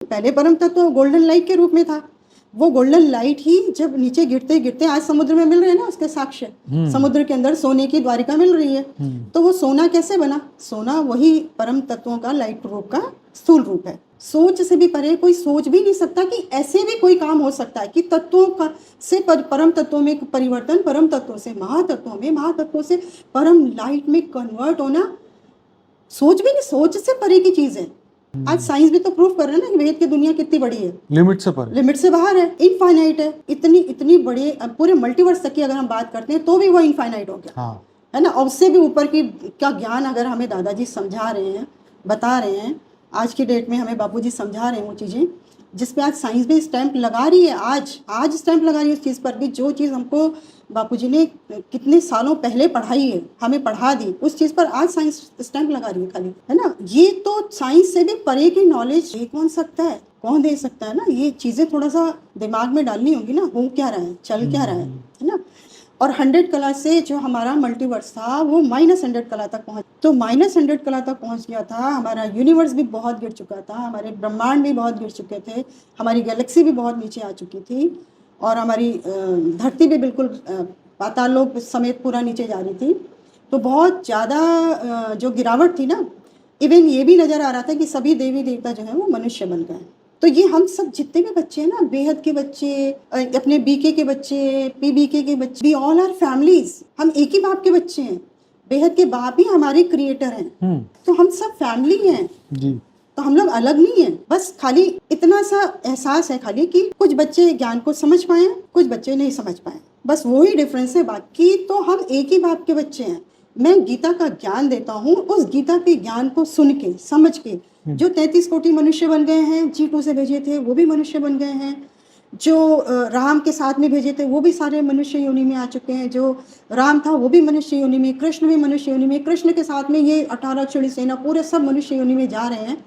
पहले परम तत्व गोल्डन लाइट के रूप में था। वो गोल्डन लाइट ही जब नीचे गिरते गिरते आज समुद्र में मिल रहे हैं ना, उसके साक्ष्य समुद्र के अंदर सोने की द्वारिका मिल रही है। तो वो सोना कैसे बना? सोना वही परम तत्वों का लाइट रूप का स्थूल रूप है। सोच से भी परे कोई सोच भी नहीं सकता कि ऐसे भी कोई काम हो सकता है कि तत्वों का से परम तत्वों में परिवर्तन, परम तत्वों से महातत्वों में, महातत्वों से परम लाइट में कन्वर्ट होना सोच भी नहीं, सोच से परे की चीज है। आज साइंस भी तो प्रूफ कर रहा है ना कि वेद की दुनिया कितनी बड़ी है, लिमिट से परे, लिमिट से बाहर है, इनफाइनाइट है। इतनी इतनी बड़ी पूरे मल्टीवर्स तक की अगर हम बात करते हैं तो भी वो इनफाइनाइट हो गया। हाँ, है ना। उससे भी ऊपर की का ज्ञान अगर हमें दादाजी समझा रहे हैं, बता रहे हैं, आज की डेट में हमें बापूजी समझा रहे हैं वो चीज़ें जिस पे आज साइंस भी स्टैंप लगा रही है। आज स्टैंप लगा रही है उस चीज़ पर भी, जो चीज़ हमको बापूजी ने कितने सालों पहले पढ़ाई है, हमें पढ़ा दी, उस चीज़ पर आज साइंस स्टैंप लगा रही है खाली। है ना। ये तो साइंस से भी परे की नॉलेज दे कौन सकता है, कौन दे सकता है ना। ये चीज़ें थोड़ा सा दिमाग में डालनी होगी ना, हो क्या रहा है, चल क्या रहा है ना। और 100 कला से जो हमारा मल्टीवर्स था वो -100 कला तक पहुंच, तो -100 कला तक पहुंच गया था। हमारा यूनिवर्स भी बहुत गिर चुका था, हमारे ब्रह्मांड भी बहुत गिर चुके थे, हमारी गैलेक्सी भी बहुत नीचे आ चुकी थी, और हमारी धरती भी बिल्कुल पाताल लोक समेत पूरा नीचे जा रही थी। तो बहुत ज़्यादा जो गिरावट थी ना, इवन ये भी नज़र आ रहा था कि सभी देवी देवता जो है वो मनुष्य बन गए। तो ये हम सब जितने भी बच्चे हैं ना, बेहद के बच्चे, अपने बीके के बच्चे, पीबीके के बच्चे, वी ऑल आर फैमिलीज। हम एक ही बाप के बच्चे हैं, बेहद के बाप ही हमारे क्रिएटर हैं। तो हम सब फैमिली हैं जी। तो हम लोग अलग नहीं हैं। बस खाली इतना सा एहसास है खाली कि कुछ बच्चे ज्ञान को समझ पाए, कुछ बच्चे नहीं समझ पाए, बस वही डिफरेंस है। बाकी तो हम एक ही बाप के बच्चे हैं। मैं गीता का ज्ञान देता हूँ, उस गीता के ज्ञान को सुन के समझ के जो 33 कोटि मनुष्य बन गए हैं, G2 से भेजे थे वो भी मनुष्य बन गए हैं, जो राम के साथ में भेजे थे वो भी सारे मनुष्य योनि में आ चुके हैं, जो राम था वो भी मनुष्य योनि में, कृष्ण भी मनुष्य योनि में, कृष्ण के साथ में ये 18 अक्षौणी सेना पूरे सब मनुष्य योनि में जा रहे हैं।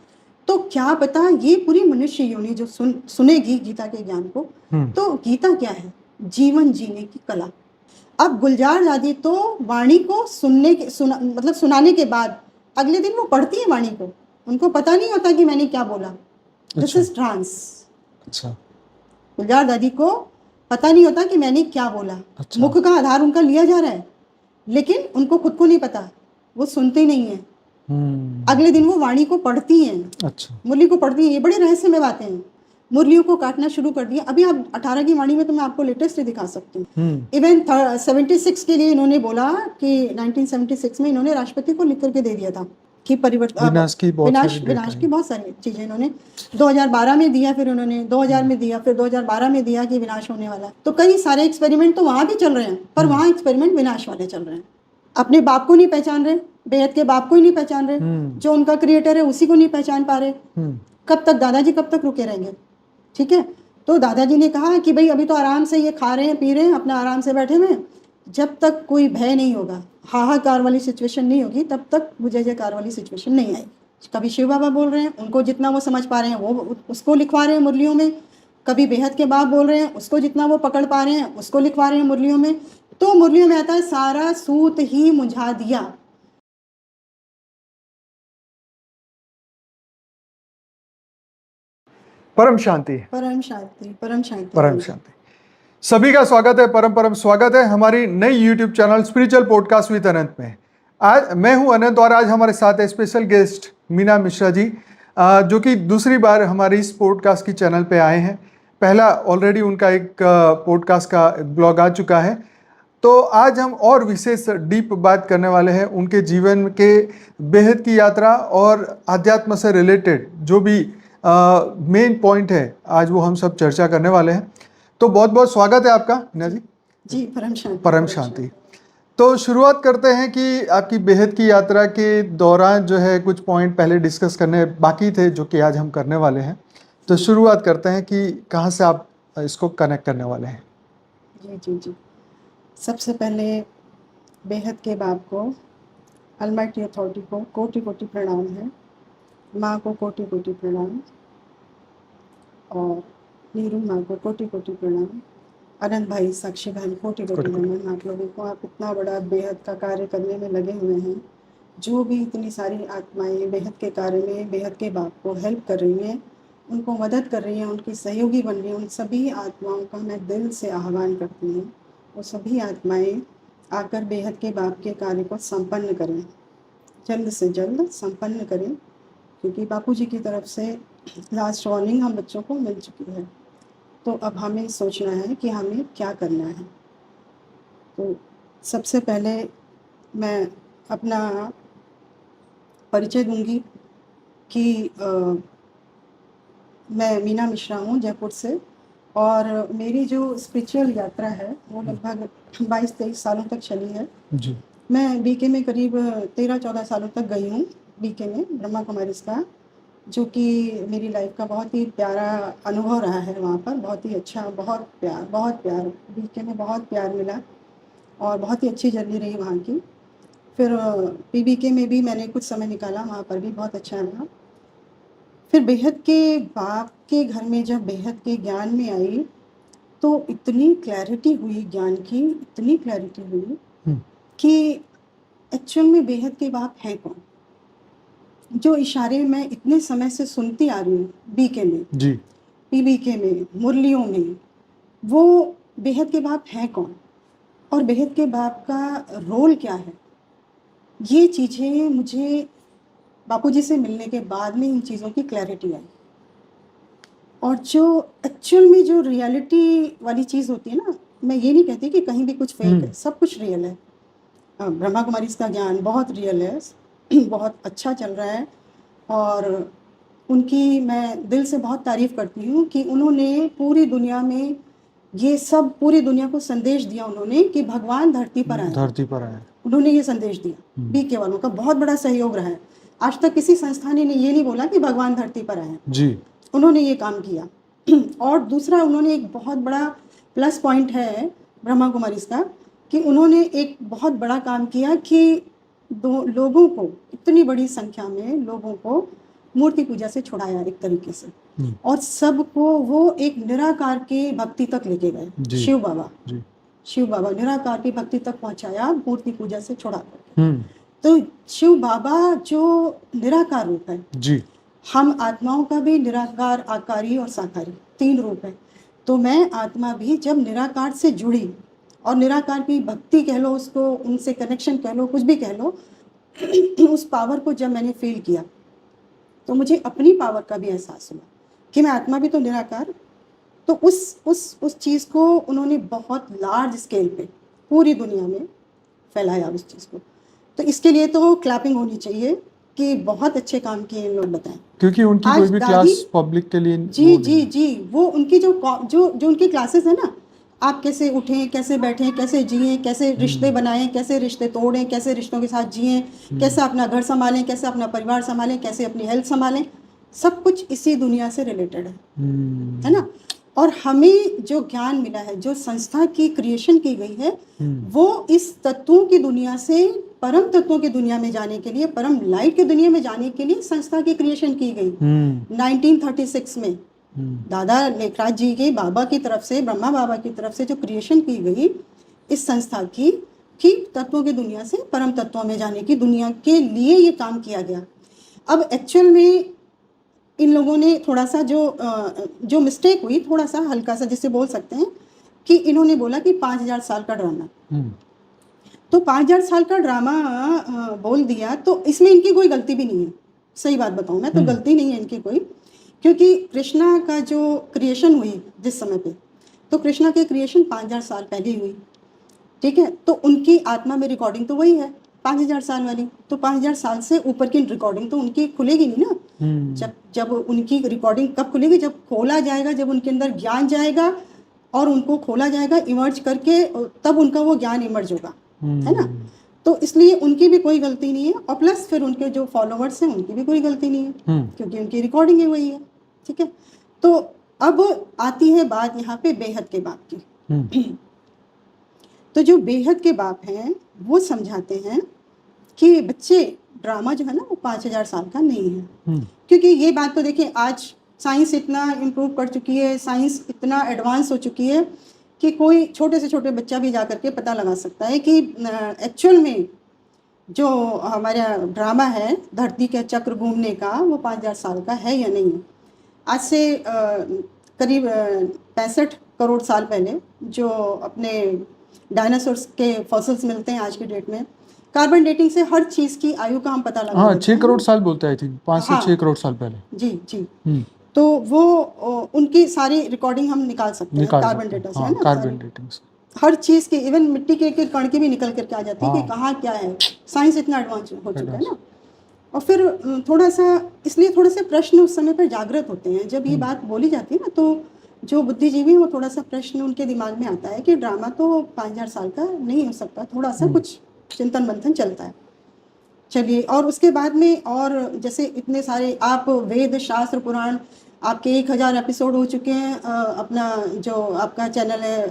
तो क्या पता ये पूरी मनुष्य योनि जो सुनेगी गीता के ज्ञान को, तो गीता क्या है? जीवन जीने की कला। अब गुलजार दादी तो वाणी को मतलब सुनाने के बाद अगले दिन वो पढ़ती है वाणी को, उनको पता नहीं होता कि मैंने क्या बोला। This is trans. अच्छा। गुलजार दादी को पता नहीं होता कि मैंने क्या बोला। अच्छा। मुख का आधार उनका लिया जा रहा है, लेकिन उनको खुद को नहीं पता, वो सुनते नहीं है। अगले दिन वो वाणी को पढ़ती हैं। अच्छा। मुरली को पढ़ती हैं। ये बड़े रहस्य में बातें हैं। मुरलियों को काटना शुरू कर दिया। अभी आप 18 की वाणी में तो मैं आपको लेटेस्ट ही दिखा सकती हूँ। इवन 76 के लिए इन्होंने बोला कि 1976 में इन्होंने राष्ट्रपति को लिख करके दे दिया था कि परिवर्तन, विनाश की बहुत सारी चीजें इन्होंने 2012 में दिया, फिर उन्होंने 2000 में दिया, फिर 2012 में दिया कि विनाश होने वाला। तो कई सारे एक्सपेरिमेंट तो वहां भी चल रहे हैं, पर वहां एक्सपेरिमेंट विनाश वाले चल रहे हैं। अपने बाप को नहीं पहचान रहे, बेहद के बाप को ही नहीं पहचान रहे, जो उनका क्रिएटर है उसी को नहीं पहचान पा रहे। कब तक दादाजी, कब तक रुके रहेंगे? ठीक है। तो दादाजी ने कहा कि भाई अभी तो आराम से ये खा रहे हैं, पी रहे हैं, अपना आराम से बैठे हुए, जब तक कोई भय नहीं होगा, हाहाकार वाली सिचुएशन नहीं होगी, तब तक वो जय जयकार वाली सिचुएशन नहीं आएगी। कभी शिव बाबा बोल रहे हैं, उनको जितना वो समझ पा रहे हैं वो उसको लिखवा रहे हैं मुरलियों में, कभी बेहद के बाप बोल रहे हैं, उसको जितना वो पकड़ पा रहे हैं उसको लिखवा रहे हैं मुरलियों में। तो मुरलियों में आता है सारा सूत ही मुझा दिया। परम शांति, परम शांति, परम शांति, परम शांति। सभी का स्वागत है, परम स्वागत है हमारी नई YouTube channel spiritual podcast with Anant में। आज मैं हूं अनंत और आज हमारे साथ है स्पेशल गेस्ट मीना मिश्रा जी, जो कि दूसरी बार हमारे इस पॉडकास्ट की चैनल पे आए हैं। पहला ऑलरेडी उनका एक पॉडकास्ट का ब्लॉग आ चुका है। तो आज हम और विशेष डीप बात करने वाले हैं उनके जीवन के बेहद की यात्रा और आध्यात्म से रिलेटेड जो भी मेन पॉइंट है, आज वो हम सब चर्चा करने वाले हैं। तो बहुत बहुत स्वागत है आपका मीना जी। जी, परम शांति, परम शांति। तो शुरुआत करते हैं कि आपकी बेहद की यात्रा के दौरान जो है कुछ पॉइंट पहले डिस्कस करने बाकी थे जो कि आज हम करने वाले हैं। तो शुरुआत करते हैं कि कहाँ से आप इसको कनेक्ट करने वाले हैं। जी जी जी। सबसे पहले बेहद के बाप को, अलमाइटी अथॉरिटी को कोटि कोटि प्रणाम है, माँ को कोटि कोटि प्रणाम, और नीरू माँ को कोटि कोटि प्रणाम, अनंत भाई, साक्षी बहन, कोटि कोटि प्रणाम आप लोगों को। आप इतना बड़ा बेहद का कार्य करने में लगे हुए हैं। जो भी इतनी सारी आत्माएं बेहद के कार्य में बेहद के बाप को हेल्प कर रही हैं, उनको मदद कर रही हैं, उनकी सहयोगी बन रही हैं, उन सभी आत्माओं का मैं दिल से आह्वान करती हूँ। वो सभी आत्माएं आकर बेहद के बाप के कार्य को संपन्न करें, जल्द से जल्द संपन्न करें, क्योंकि बापूजी की तरफ से लास्ट वार्निंग हम बच्चों को मिल चुकी है। तो अब हमें सोचना है कि हमें क्या करना है। तो सबसे पहले मैं अपना परिचय दूंगी कि मैं मीना मिश्रा हूँ जयपुर से, और मेरी जो स्पिरिचुअल यात्रा है वो लगभग 22-23 सालों तक चली है जी। मैं बीके में करीब 13-14 सालों तक गई हूँ, बीके में ब्रह्मा कुमारीज का, जो कि मेरी लाइफ का बहुत ही प्यारा अनुभव रहा है। वहाँ पर बहुत ही अच्छा, बहुत प्यार बीके में बहुत प्यार मिला और बहुत ही अच्छी जर्नी रही वहाँ की। फिर पीबीके में भी मैंने कुछ समय निकाला, वहाँ पर भी बहुत अच्छा रहा। फिर बेहद के बाप के घर में जब बेहद के ज्ञान में आई तो इतनी क्लैरिटी हुई ज्ञान की, इतनी क्लैरिटी हुई कि एक्चुअल में बेहद के बाप है कौन। जो इशारे मैं इतने समय से सुनती आ रही हूँ बीके में जी, पीबीके में, मुरलियों में, वो बेहद के बाप है कौन और बेहद के बाप का रोल क्या है, ये चीज़ें मुझे बापूजी से मिलने के बाद में इन चीज़ों की क्लैरिटी आई। और जो एक्चुअल में जो रियलिटी वाली चीज़ होती है ना, मैं ये नहीं कहती कि कहीं भी कुछ फेक है, सब कुछ रियल है। ब्रह्मा कुमारी का ज्ञान बहुत रियल है, बहुत अच्छा चल रहा है, और उनकी मैं दिल से बहुत तारीफ़ करती हूँ कि उन्होंने पूरी दुनिया में ये सब, पूरी दुनिया को संदेश दिया उन्होंने कि भगवान धरती पर आए। उन्होंने ये संदेश दिया। बीके वालों का बहुत बड़ा सहयोग रहा है। आज तक किसी संस्था ने ये नहीं बोला कि भगवान धरती पर आए जी, उन्होंने ये काम किया। और दूसरा, उन्होंने एक बहुत बड़ा प्लस पॉइंट है ब्रह्मा कुमारीज का कि उन्होंने एक बहुत बड़ा काम किया कि लोगों को, इतनी बड़ी संख्या में लोगों को मूर्ति पूजा से छुड़ाया एक तरीके से, और सबको वो एक निराकार के भक्ति तक लेके गए। शिव बाबा निराकार की भक्ति तक पहुंचाया, मूर्ति पूजा से छुड़ा कर। तो शिव बाबा जो निराकार रूप है जी, हम आत्माओं का भी निराकार, आकारी और साकारी 3 रूप है। तो मैं आत्मा भी जब निराकार से जुड़ी और निराकार की भक्ति कह लो, उसको उनसे कनेक्शन कह लो, कुछ भी कह लो, उस पावर को जब मैंने फील किया तो मुझे अपनी पावर का भी एहसास हुआ कि मैं आत्मा भी तो निराकार। तो उस चीज़ को उन्होंने बहुत लार्ज स्केल पे पूरी दुनिया में फैलाया उस चीज़ को। तो इसके लिए तो क्लैपिंग होनी चाहिए कि बहुत अच्छे काम किए इन लोग, बताएं, क्योंकि उनकी कोई भी क्लास पब्लिक के लिए जी वो उनकी जो उनकी क्लासेस है ना, आप कैसे उठें, कैसे बैठें, कैसे जिएं, कैसे रिश्ते बनाएं, कैसे रिश्ते तोड़ें, कैसे रिश्तों के साथ जिएं, कैसे अपना घर संभालें, कैसे अपना परिवार संभालें, कैसे अपनी हेल्थ संभालें, सब कुछ इसी दुनिया से रिलेटेड है ना। और हमें जो ज्ञान मिला है, जो संस्था की क्रिएशन की गई है, वो इस तत्वों की दुनिया से परम तत्वों की दुनिया में जाने के लिए, परम लाइट की दुनिया में जाने के लिए संस्था की क्रिएशन की गई 1936 में। दादा लेखराज जी के बाबा की तरफ से, ब्रह्मा बाबा की तरफ से जो क्रिएशन की गई इस संस्था की, कि तत्वों की दुनिया से परम तत्वों में जाने की दुनिया के लिए ये काम किया गया। अब एक्चुअल में इन लोगों ने थोड़ा सा जो मिस्टेक हुई, थोड़ा सा हल्का सा जिसे बोल सकते हैं, कि इन्होंने बोला कि 5000 साल का ड्रामा, तो 5000 साल का ड्रामा बोल दिया, तो इसमें इनकी कोई गलती भी नहीं है। सही बात बताऊं मैं, तो गलती नहीं है इनकी कोई, क्योंकि कृष्णा का जो क्रिएशन हुई जिस समय पे, तो कृष्णा की क्रिएशन 5000 साल पहले हुई, ठीक है। तो उनकी आत्मा में रिकॉर्डिंग तो वही है 5000 साल वाली, तो 5000 साल से ऊपर की रिकॉर्डिंग तो उनकी खुलेगी नहीं ना। जब उनकी रिकॉर्डिंग कब खुलेगी? जब खोला जाएगा, जब उनके अंदर ज्ञान जाएगा और उनको खोला जाएगा इमर्ज करके, तब उनका वो ज्ञान इमर्ज होगा, है ना। तो इसलिए उनकी भी कोई गलती नहीं है, और प्लस फिर उनके जो फॉलोवर्स हैं उनकी भी कोई गलती नहीं है, क्योंकि उनकी रिकॉर्डिंग ही वही है, ठीक है। तो अब आती है बात यहाँ पे बेहद के बाप की। तो जो बेहद के बाप हैं वो समझाते हैं कि बच्चे, ड्रामा जो है ना वो 5000 साल का नहीं है। क्योंकि ये बात तो देखिए, आज साइंस इतना इम्प्रूव कर चुकी है, साइंस इतना एडवांस हो चुकी है कि कोई छोटे से छोटे बच्चा भी जा करके पता लगा सकता है कि एक्चुअल में जो हमारा ड्रामा है धरती के चक्र घूमने का, वो 5000 साल का है या नहीं है। आज से करीब 65 करोड़ साल पहले जो अपने डायनासोर्स के फॉसिल्स मिलते हैं आज की डेट में, कार्बन डेटिंग से हर चीज़ की आयु का हम पता लगा हाँ, लेते 6 हैं। करोड़ साल बोलते हैं, आई थिंक 5 से हाँ। 6 करोड़ साल पहले। जी जी। हम्म, तो वो उनकी सारी रिकॉर्डिंग हम निकाल सकते हैं निकाल कार्बन सकते हैं। डेटा से, है हाँ, ना, कार्बन सारी डेटिंग से। हर चीज़ की, इवन मिट्टी के कण की भी निकल करके आ जाती है कि हाँ। कहाँ क्या है। साइंस इतना एडवांस हो चुका है Advance। ना। और फिर थोड़ा सा इसलिए थोड़े से प्रश्न उस समय पर जागृत होते हैं जब ये बात बोली जाती है ना, तो जो बुद्धिजीवी है वो थोड़ा सा प्रश्न उनके दिमाग में आता है कि ड्रामा तो 5000 साल का नहीं हो सकता, थोड़ा सा कुछ चिंतन मंथन चलता है। चलिए, और उसके बाद में और जैसे इतने सारे आप वेद शास्त्र पुराण, आपके 1000 एपिसोड हो चुके हैं। अपना जो आपका चैनल है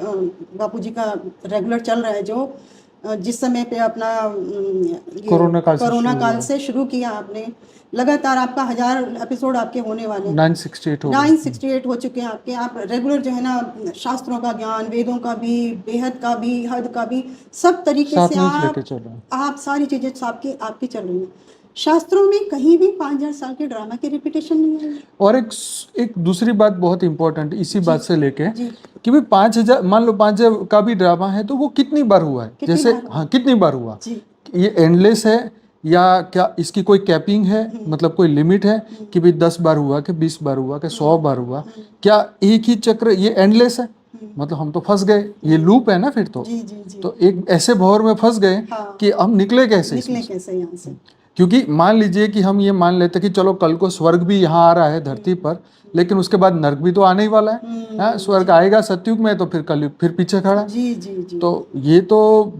बापूजी का रेगुलर चल रहा है, जो जिस समय पे अपना ये कोरोना काल से शुरू किया आपने, लगातार आपका 1000 एपिसोड आपके होने वाले हैं। 968 हो गए। 968 हो चुके हैं आपके। आप रेगुलर जो है ना, शास्त्रों का ज्ञान, वेदों का भी, बेहद का भी, हद का भी, सब तरीके साथ से में ही लेके चल रहे हैं। आप सारी चीजें आपकी चल रही हैं। शास्त्रों में कहीं भी 5000 साल के ड्रामा की रिपीटेशन नहीं है। और एक दूसरी बात बहुत इंपॉर्टेंट इसी बात से लेके जी। कि भाई 5000, मान लो 5000 का भी ड्रामा है तो वो कितनी बार हुआ है, कितनी जैसे बार हुआ? हाँ कितनी बार हुआ, जी। ये एंडलेस है या क्या इसकी कोई कैपिंग है, मतलब कोई लिमिट है कि भाई 10 बार हुआ कि 20 बार हुआ कि 100 बार हुआ, क्या एक ही चक्र ये एंडलेस है? मतलब हम तो फंस गए, ये लूप है ना फिर तो। जी जी जी। तो एक ऐसे भंवर में फंस गए हाँ। कि हम निकले कैसे निकले कैसे यहाँ से? क्योंकि मान लीजिए कि हम ये मान लेते कि चलो कल को स्वर्ग भी यहाँ आ रहा है धरती पर, लेकिन उसके बाद नर्क भी तो आने ही वाला है। हाँ, स्वर्ग आएगा सतयुग में तो फिर कलयुग फिर पीछे खड़ा। जी जी जी। तो ये तो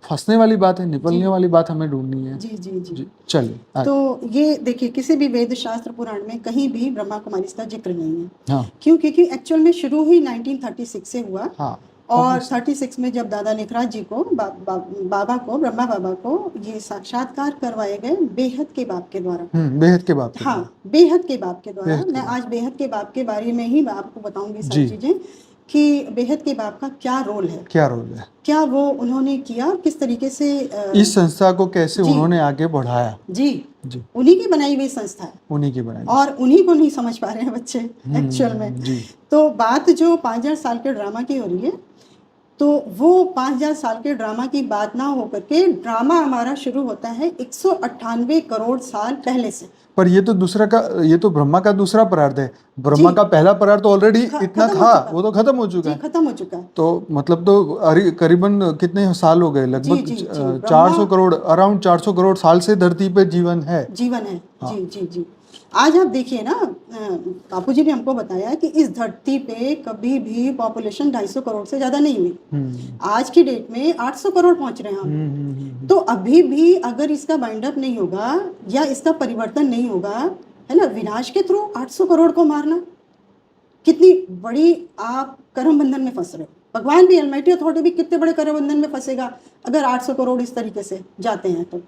फंसने वाली बात है, निकलने वाली बात हमें ढूंढनी है। जी जी जी। चलिए तो ये देखिए, किसी भी वेद शास्त्र पुराण में कहीं भी ब्रह्मा कुमारी का जिक्र नहीं है। हाँ। क्यों? क्योंकि एक्चुअल में शुरू ही 1936 से हुआ। हाँ। और 36 में जब दादा लेखराज जी को बाबा को, ब्रह्मा बाबा को ये साक्षात्कार करवाए गए बेहद के बाप के द्वारा। बेहद के बाप के हाँ, बेहद के बाप के द्वारा। बेहद के मैं आज बेहद के बाप के बारे में ही आपको बताऊंगी जी। सारी चीजें कि बेहद के बाप का क्या रोल है, क्या रोल है, क्या वो उन्होंने किया, किस तरीके से इस संस्था को कैसे जी। उन्होंने आगे बढ़ाया। जी जी। उन्हीं की बनाई हुई संस्था है, उन्हीं की बनाई। और उन्हीं को नहीं समझ पा रहे हैं बच्चे एक्चुअल में। जी। तो बात जो 5000 साल के ड्रामा की हो रही है, तो वो 5000 साल के ड्रामा की बात ना होकर के ड्रामा हमारा शुरू होता है 198 करोड़ साल पहले से। पर ये तो दूसरा का, ये तो ब्रह्मा का दूसरा परार्थ है। ब्रह्मा का पहला परार्थ तो ऑलरेडी इतना था, वो तो खत्म हो चुका है। खत्म हो चुका है। तो मतलब तो करीबन कितने साल हो गए, लगभग 400 करोड़, अराउंड 400 करोड़ साल से धरती पे जीवन है। हाँ। जी जी जी। आज आप देखिए ना, बापूजी ने हमको बताया कि इस धरती पे कभी भी पॉपुलेशन 250 करोड़ से ज्यादा नहीं हुई। आज की डेट में 800 करोड़ पहुंच रहे हैं हम। तो अभी भी अगर इसका बाइंड अप नहीं होगा या इसका परिवर्तन नहीं होगा, है ना, विनाश के थ्रू 800 करोड़ को मारना, कितनी बड़ी आप कर्म बंधन में फंस रहे हो। भगवान भी, अलमाइटी अथॉरिटी भी कितने बड़े कर्म बंधन में फंसेगा अगर 800 करोड़ इस तरीके से जाते हैं तो।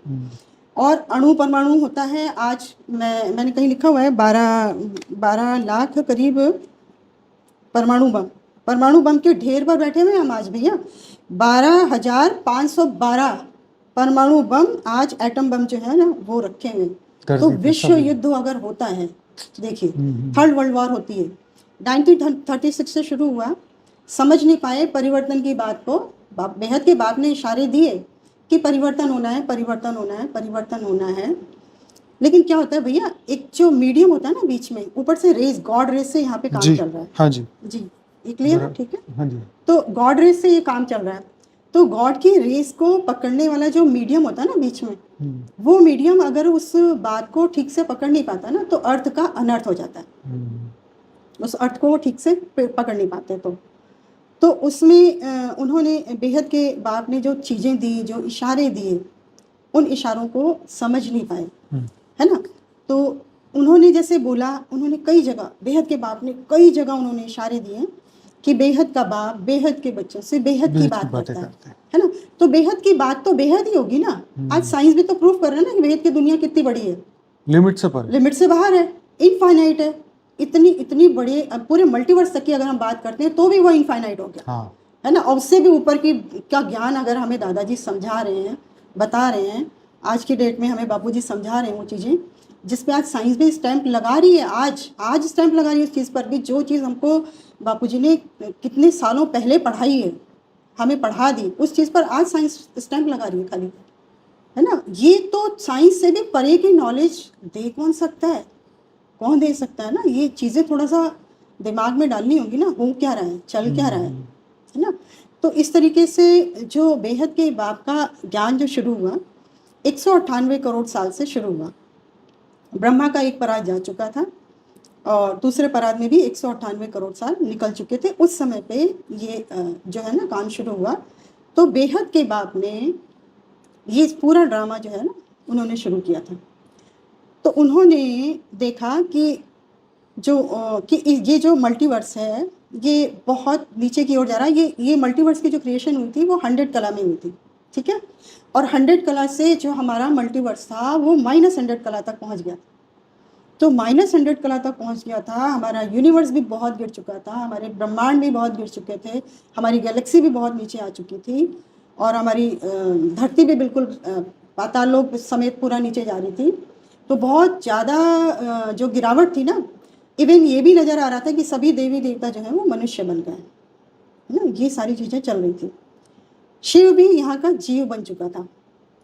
और अणु परमाणु होता है, आज मैंने कहीं लिखा हुआ है 12 लाख करीब परमाणु बम के ढेर पर बैठे हुए हैं हम आज भैया। 12,512 परमाणु बम आज, एटम बम जो है ना, वो रखे हुए। तो विश्व युद्ध अगर होता है, देखिए थर्ड वर्ल्ड वॉर होती है, 1936 से शुरू हुआ। समझ नहीं पाए परिवर्तन की बात को। बेहद के बाप ने इशारे दिए कि परिवर्तन होना है, परिवर्तन होना है, परिवर्तन होना है। लेकिन क्या होता है भैया, एक जो मीडियम होता है ना बीच में, ऊपर से रेस, गॉड रेस से यहाँ पे काम चल रहा है। हाँ जी जी, ये क्लियर है? ठीक है। हाँ जी। तो गॉड रेस से ये काम चल रहा है। तो गॉड की रेस को पकड़ने वाला जो मीडियम होता है ना बीच में, वो मीडियम अगर उस बात को ठीक से पकड़ नहीं पाता ना, तो अर्थ का अनर्थ हो जाता है। उस अर्थ को वो ठीक से पकड़ नहीं पाते। तो उसमें उन्होंने, बेहद के बाप ने जो चीज़ें दी, जो इशारे दिए, उन इशारों को समझ नहीं पाए, है ना। तो उन्होंने जैसे बोला, उन्होंने कई जगह, बेहद के बाप ने कई जगह उन्होंने इशारे दिए कि बेहद का बाप बेहद के बच्चों से बेहद की बात करता है ना। तो बेहद की बात तो बेहद ही होगी ना। आज साइंस भी तो प्रूव कर रहा है ना कि बेहद की दुनिया कितनी बड़ी है, लिमिट से बाहर है, इनफाइनाइट है। इतनी बड़ी, पूरे मल्टीवर्स तक की अगर हम बात करते हैं तो भी वो इनफाइनाइट हो गया। हाँ। है ना। और उससे भी ऊपर की क्या ज्ञान अगर हमें दादाजी समझा रहे हैं, बता रहे हैं, आज की डेट में हमें बापूजी समझा रहे हैं वो चीज़ें, जिस पे आज साइंस भी स्टैंप लगा रही है, आज स्टैंप लगा रही है उस चीज़ पर भी जो चीज़ हमको बापूजी ने कितने सालों पहले पढ़ाई है, हमें पढ़ा दी, उस चीज़ पर आज साइंस स्टैंप लगा रही है खाली, है ना। ये तो साइंस से भी परे की नॉलेज दे कौन सकता है, कौन दे सकता है ना। ये चीज़ें थोड़ा सा दिमाग में डालनी होगी ना, हो क्या रहा है, चल क्या रहा है ना। तो इस तरीके से जो बेहद के बाप का ज्ञान जो शुरू हुआ 198 करोड़ साल से शुरू हुआ। ब्रह्मा का एक पराग जा चुका था और दूसरे पराग में भी 198 करोड़ साल निकल चुके थे। उस समय पे ये जो है ना काम शुरू हुआ। तो बेहद के बाप ने ये पूरा ड्रामा जो है ना उन्होंने शुरू किया था। तो उन्होंने देखा कि ये जो मल्टीवर्स है ये बहुत नीचे की ओर जा रहा है। ये मल्टीवर्स की जो क्रिएशन हुई थी वो 100 कला में हुई थी, ठीक है। और 100 कला से जो हमारा मल्टीवर्स था वो -100 कला तक पहुंच गया। तो -100 कला तक पहुंच गया था। हमारा यूनिवर्स भी बहुत गिर चुका था, हमारे ब्रह्मांड भी बहुत गिर चुके थे, हमारी गैलेक्सी भी बहुत नीचे आ चुकी थी और हमारी धरती भी बिल्कुल पाताल लोक समेत पूरा नीचे जा रही थी। तो बहुत ज़्यादा जो गिरावट थी ना, इवन ये भी नज़र आ रहा था कि सभी देवी देवता जो है वो मनुष्य बन गए, है ना। ये सारी चीज़ें चल रही थी। शिव भी यहाँ का जीव बन चुका था,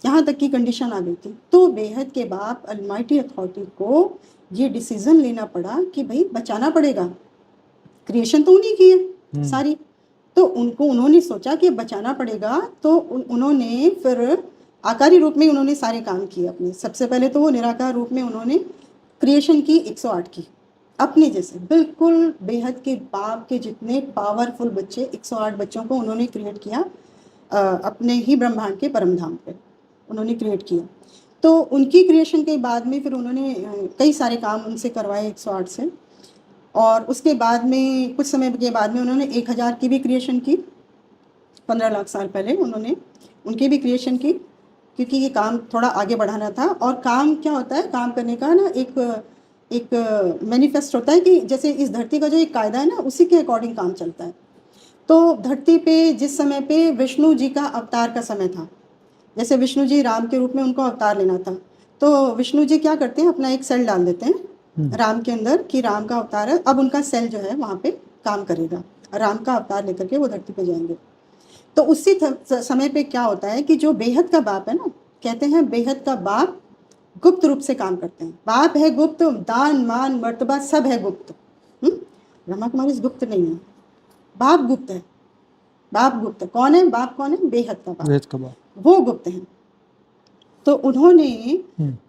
यहाँ तक की कंडीशन आ गई थी। तो बेहद के बाप अलमाइटी अथॉरिटी को ये डिसीजन लेना पड़ा कि भाई बचाना पड़ेगा, क्रिएशन तो उन्हीं की है सारी। तो उन्होंने सोचा कि बचाना पड़ेगा। तो उन्होंने फिर आकारी रूप में उन्होंने सारे काम किए अपने। सबसे पहले तो वो निराकार रूप में उन्होंने क्रिएशन की 108 की अपने जैसे, बिल्कुल बेहद के बाप के जितने पावरफुल बच्चे 108 बच्चों को उन्होंने क्रिएट किया अपने ही ब्रह्मांड के परमधाम पे उन्होंने क्रिएट किया। तो उनकी क्रिएशन के बाद में फिर उन्होंने कई सारे काम उनसे करवाए 108 से। और उसके बाद में कुछ समय के बाद में उन्होंने 1000 की भी क्रिएशन की, 15 लाख साल पहले उन्होंने उनकी भी क्रिएशन की, क्योंकि ये काम थोड़ा आगे बढ़ाना था। और काम क्या होता है, काम करने का ना एक मैनिफेस्ट होता है कि जैसे इस धरती का जो एक कायदा है ना उसी के अकॉर्डिंग काम चलता है। तो धरती पे जिस समय पे विष्णु जी का अवतार का समय था, जैसे विष्णु जी राम के रूप में उनको अवतार लेना था, तो विष्णु जी क्या करते हैं, अपना एक सेल डाल देते हैं राम के अंदर कि राम का अवतार है, अब उनका सेल जो है वहाँ पे काम करेगा, राम का अवतार लेकर के वो धरती पे जाएंगे। तो उसी समय पे क्या होता है कि जो बेहद का बाप है ना, कहते हैं बेहद का बाप गुप्त रूप से काम करते हैं। बाप है गुप्त, दान मान मर्तबा सब है गुप्त। ब्रह्मा कुमारी गुप्त नहीं है, बाप गुप्त है। बाप गुप्त कौन है, बाप कौन है, बेहद का बाप, वो गुप्त हैं। तो उन्होंने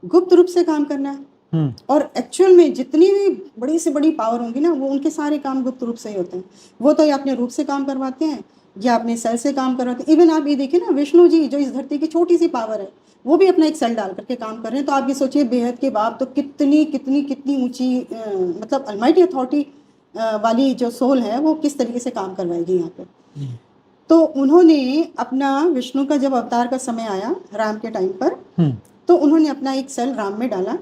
गुप्त रूप से काम करना है। और एक्चुअल में जितनी भी बड़ी से बड़ी पावर होंगी ना, वो उनके सारे काम गुप्त रूप से ही होते हैं। वो तो या अपने रूप से काम करवाते हैं या अपने सेल से काम करवाते हैं। इवन आप ये देखिए ना, विष्णु जी जो इस धरती की छोटी सी पावर है, वो भी अपना एक सेल डाल करके काम कर रहे हैं। तो आप ये सोचिए बेहद के बाप तो कितनी ऊंची मतलब अलमाइटी अथॉरिटी वाली जो सोल है वो किस तरीके से काम करवाएगी यहाँ पे। तो उन्होंने अपना विष्णु का जब अवतार का समय आया राम के टाइम पर, तो उन्होंने अपना एक सेल राम में डाला,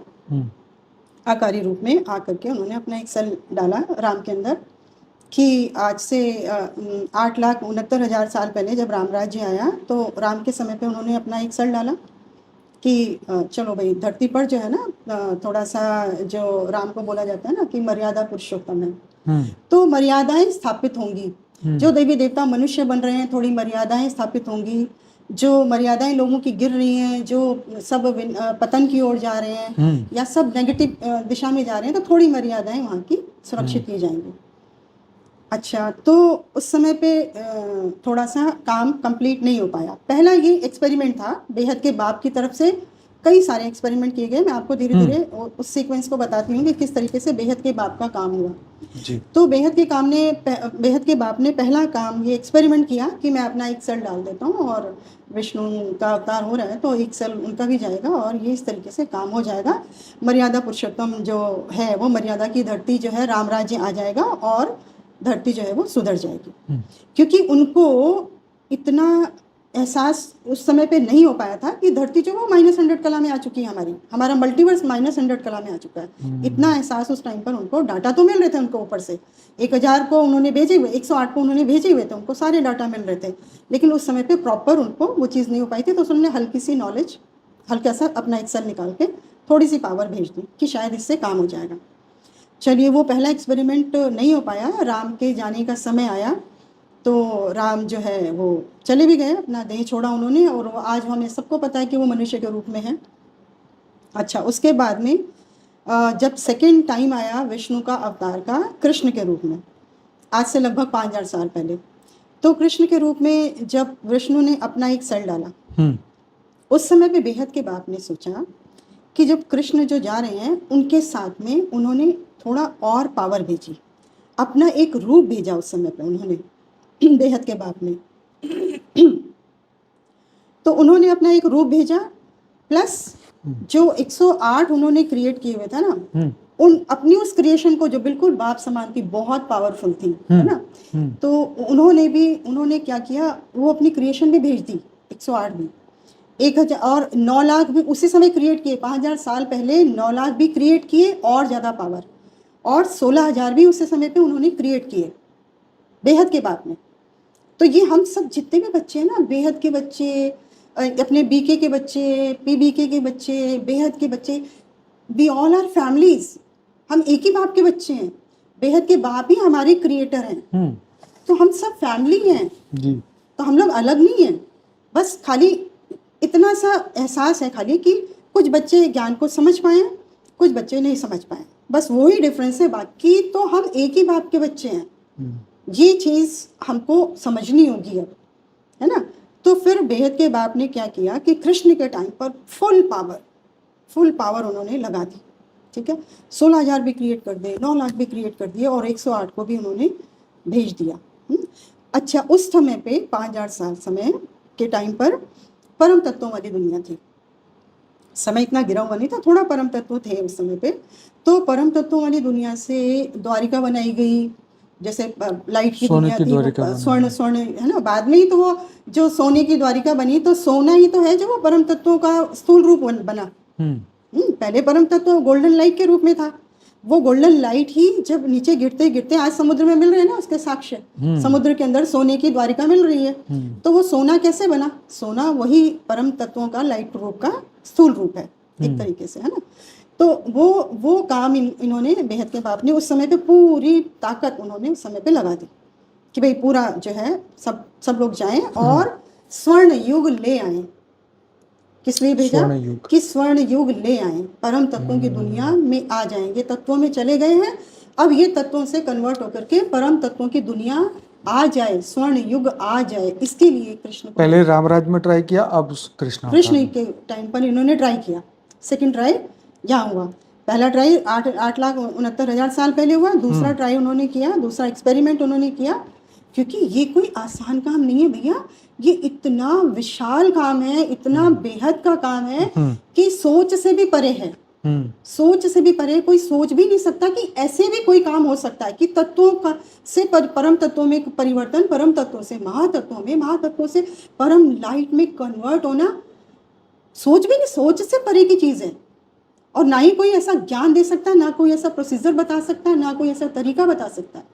आकारी रूप में आकर के उन्होंने अपना एक सेल डाला राम के अंदर कि आज से 8,69,000 साल पहले जब राम राज्य आया तो राम के समय पे उन्होंने अपना एक सेल डाला कि चलो भाई धरती पर जो है ना थोड़ा सा जो राम को बोला जाता है ना कि मर्यादा पुरुषोत्तम है, तो मर्यादाएं स्थापित होंगी। जो देवी देवता मनुष्य बन रहे हैं थोड़ी मर्यादाएं स्थापित होंगी। जो मर्यादाएं लोगों की गिर रही हैं, जो सब पतन की ओर जा रहे हैं या सब नेगेटिव दिशा में जा रहे हैं, तो थोड़ी मर्यादाएं वहाँ की सुरक्षित की जाएंगी। अच्छा, तो उस समय पे थोड़ा सा काम कंप्लीट नहीं हो पाया। पहला ये एक्सपेरिमेंट था बेहद के बाप की तरफ से, कई सारे एक्सपेरिमेंट किए गए। मैं आपको धीरे धीरे उस सीक्वेंस को बताती हूँ कि किस तरीके से बेहद के बाप का काम हुआ जी। तो बेहद के बाप ने पहला काम ये एक्सपेरिमेंट किया कि मैं अपना एक सेल डाल देता हूँ और विष्णु का अवतार हो रहा है तो एक सेल उनका भी जाएगा और ये इस तरीके से काम हो जाएगा। मर्यादा पुरुषोत्तम जो है वो मर्यादा की धरती जो है राम राज्य आ जाएगा और धरती जो है वो सुधर जाएगी। क्योंकि उनको इतना एहसास उस समय पे नहीं हो पाया था कि धरती जो वो -100 कला में आ चुकी है, हमारा मल्टीवर्स -100 कला में आ चुका है। इतना एहसास उस टाइम पर उनको, डाटा तो मिल रहे थे उनको ऊपर से, 1000 को उन्होंने भेजे हुए, 108 को उन्होंने भेजे हुए थे, उनको सारे डाटा मिल रहे थे, लेकिन उस समय पे प्रॉपर उनको वो चीज़ नहीं हो पाई थी। तो उन्होंने हल्की सी नॉलेज, हल्का सा अपना एक सेल निकाल के थोड़ी सी पावर भेज दी कि शायद इससे काम हो जाएगा। चलिए, वो पहला एक्सपेरिमेंट नहीं हो पाया। राम के जाने का समय आया तो राम जो है वो चले भी गए, अपना देह छोड़ा उन्होंने, और वो आज हमें सबको पता है कि वो मनुष्य के रूप में है। अच्छा, उसके बाद में जब सेकेंड टाइम आया विष्णु का अवतार का कृष्ण के रूप में, आज से लगभग 5000 साल पहले, तो कृष्ण के रूप में जब विष्णु ने अपना एक सेल डाला, उस समय पे बेहद के बाप ने सोचा कि जब कृष्ण जो जा रहे हैं उनके साथ में उन्होंने थोड़ा और पावर भेजी, अपना एक रूप भेजा उस समय पे उन्होंने, बेहद के बाप ने। तो उन्होंने अपना एक रूप भेजा, प्लस जो 108 उन्होंने क्रिएट किए हुए था ना, उन अपनी उस क्रिएशन को जो बिल्कुल बाप समान थी, बहुत पावरफुल थी, है ना, तो उन्होंने क्या किया, वो अपनी क्रिएशन भी भेज दी, 108 भी, 1000 और 9 लाख भी उसी समय क्रिएट किए। 5000 साल पहले 9 लाख भी क्रिएट किए और ज़्यादा पावर, और 16000 भी उसी समय पे उन्होंने क्रिएट किए बेहद के बाप में। तो ये हम सब जितने भी बच्चे हैं ना, बेहद के बच्चे, अपने बीके के बच्चे, पीबीके के बच्चे, बेहद के बच्चे, वी ऑल आर फैमिलीज, हम एक ही बाप के बच्चे हैं, बेहद के बाप ही हमारे क्रिएटर हैं। तो हम सब फैमिली हैं जी। तो हम लोग अलग नहीं हैं, बस खाली इतना सा एहसास है खाली कि कुछ बच्चे ज्ञान को समझ पाए, कुछ बच्चे नहीं समझ पाए, बस वही डिफरेंस है, बाकी तो हम एक ही बाप के बच्चे हैं। ये चीज़ हमको समझनी होगी अब, है ना। तो फिर बेहद के बाप ने क्या किया कि कृष्ण के टाइम पर फुल पावर उन्होंने लगा दी, ठीक है। 16000 भी क्रिएट कर दिए, 9 लाख भी क्रिएट कर दिए, और 108 को भी उन्होंने भेज दिया। अच्छा, उस समय पे 5000 साल समय के टाइम पर परम तत्वों वाली दुनिया थी। समय इतना गिरा हुआ नहीं था, थोड़ा परम तत्व थे उस समय पे। तो परम तत्वों वाली दुनिया से द्वारिका बनाई गई, जैसे लाइट की दुनिया थी, स्वर्ण है ना। बाद में ही तो वो जो सोने की द्वारिका बनी, तो सोना ही तो है जो वो परम तत्वों का स्थूल रूप बना। पहले परम तत्व गोल्डन लाइट के रूप में था। वो गोल्डन लाइट ही जब नीचे गिरते गिरते आज समुद्र में मिल रहे हैं ना, उसके साक्ष्य समुद्र के अंदर सोने की द्वारिका मिल रही है। तो वो सोना कैसे बना? सोना वही परम तत्वों का लाइट रूप का स्थूल रूप है एक तरीके से, है ना। तो वो काम इन्होंने बेहद के बाप ने उस समय पे पूरी ताकत उन्होंने उस समय पे लगा दी कि भाई पूरा जो है सब लोग जाएं और स्वर्ण युग ले आए। किस लिए भेजा? कि स्वर्ण युग ले आए, परम तत्वों की दुनिया में आ जाएंगे। तत्वों में चले गए हैं, अब ये तत्वों से कन्वर्ट होकर के परम तत्वों की दुनिया आ जाए, स्वर्ण युग आ जाए। इसके लिए कृष्ण पहले रामराज में ट्राई किया, अब कृष्ण के टाइम पर इन्होंने ट्राई किया। सेकंड ट्राई यहाँ हुआ। पहला ट्राई 8,69,000 साल पहले हुआ। दूसरा ट्राई उन्होंने किया, दूसरा एक्सपेरिमेंट उन्होंने किया, क्योंकि ये कोई आसान काम नहीं है भैया। ये इतना विशाल काम है, इतना बेहद का काम है कि सोच से भी परे है। सोच से भी परे, कोई सोच भी नहीं सकता कि ऐसे भी कोई काम हो सकता है कि तत्वों का से परम तत्वों में परिवर्तन, परम तत्वों से महातत्वों में, महातत्वों से परम लाइट में कन्वर्ट होना। सोच भी नहीं, सोच से परे की चीज है। और ना ही कोई ऐसा ज्ञान दे सकता है, ना कोई ऐसा प्रोसीजर बता सकता है, ना कोई ऐसा तरीका बता सकता है।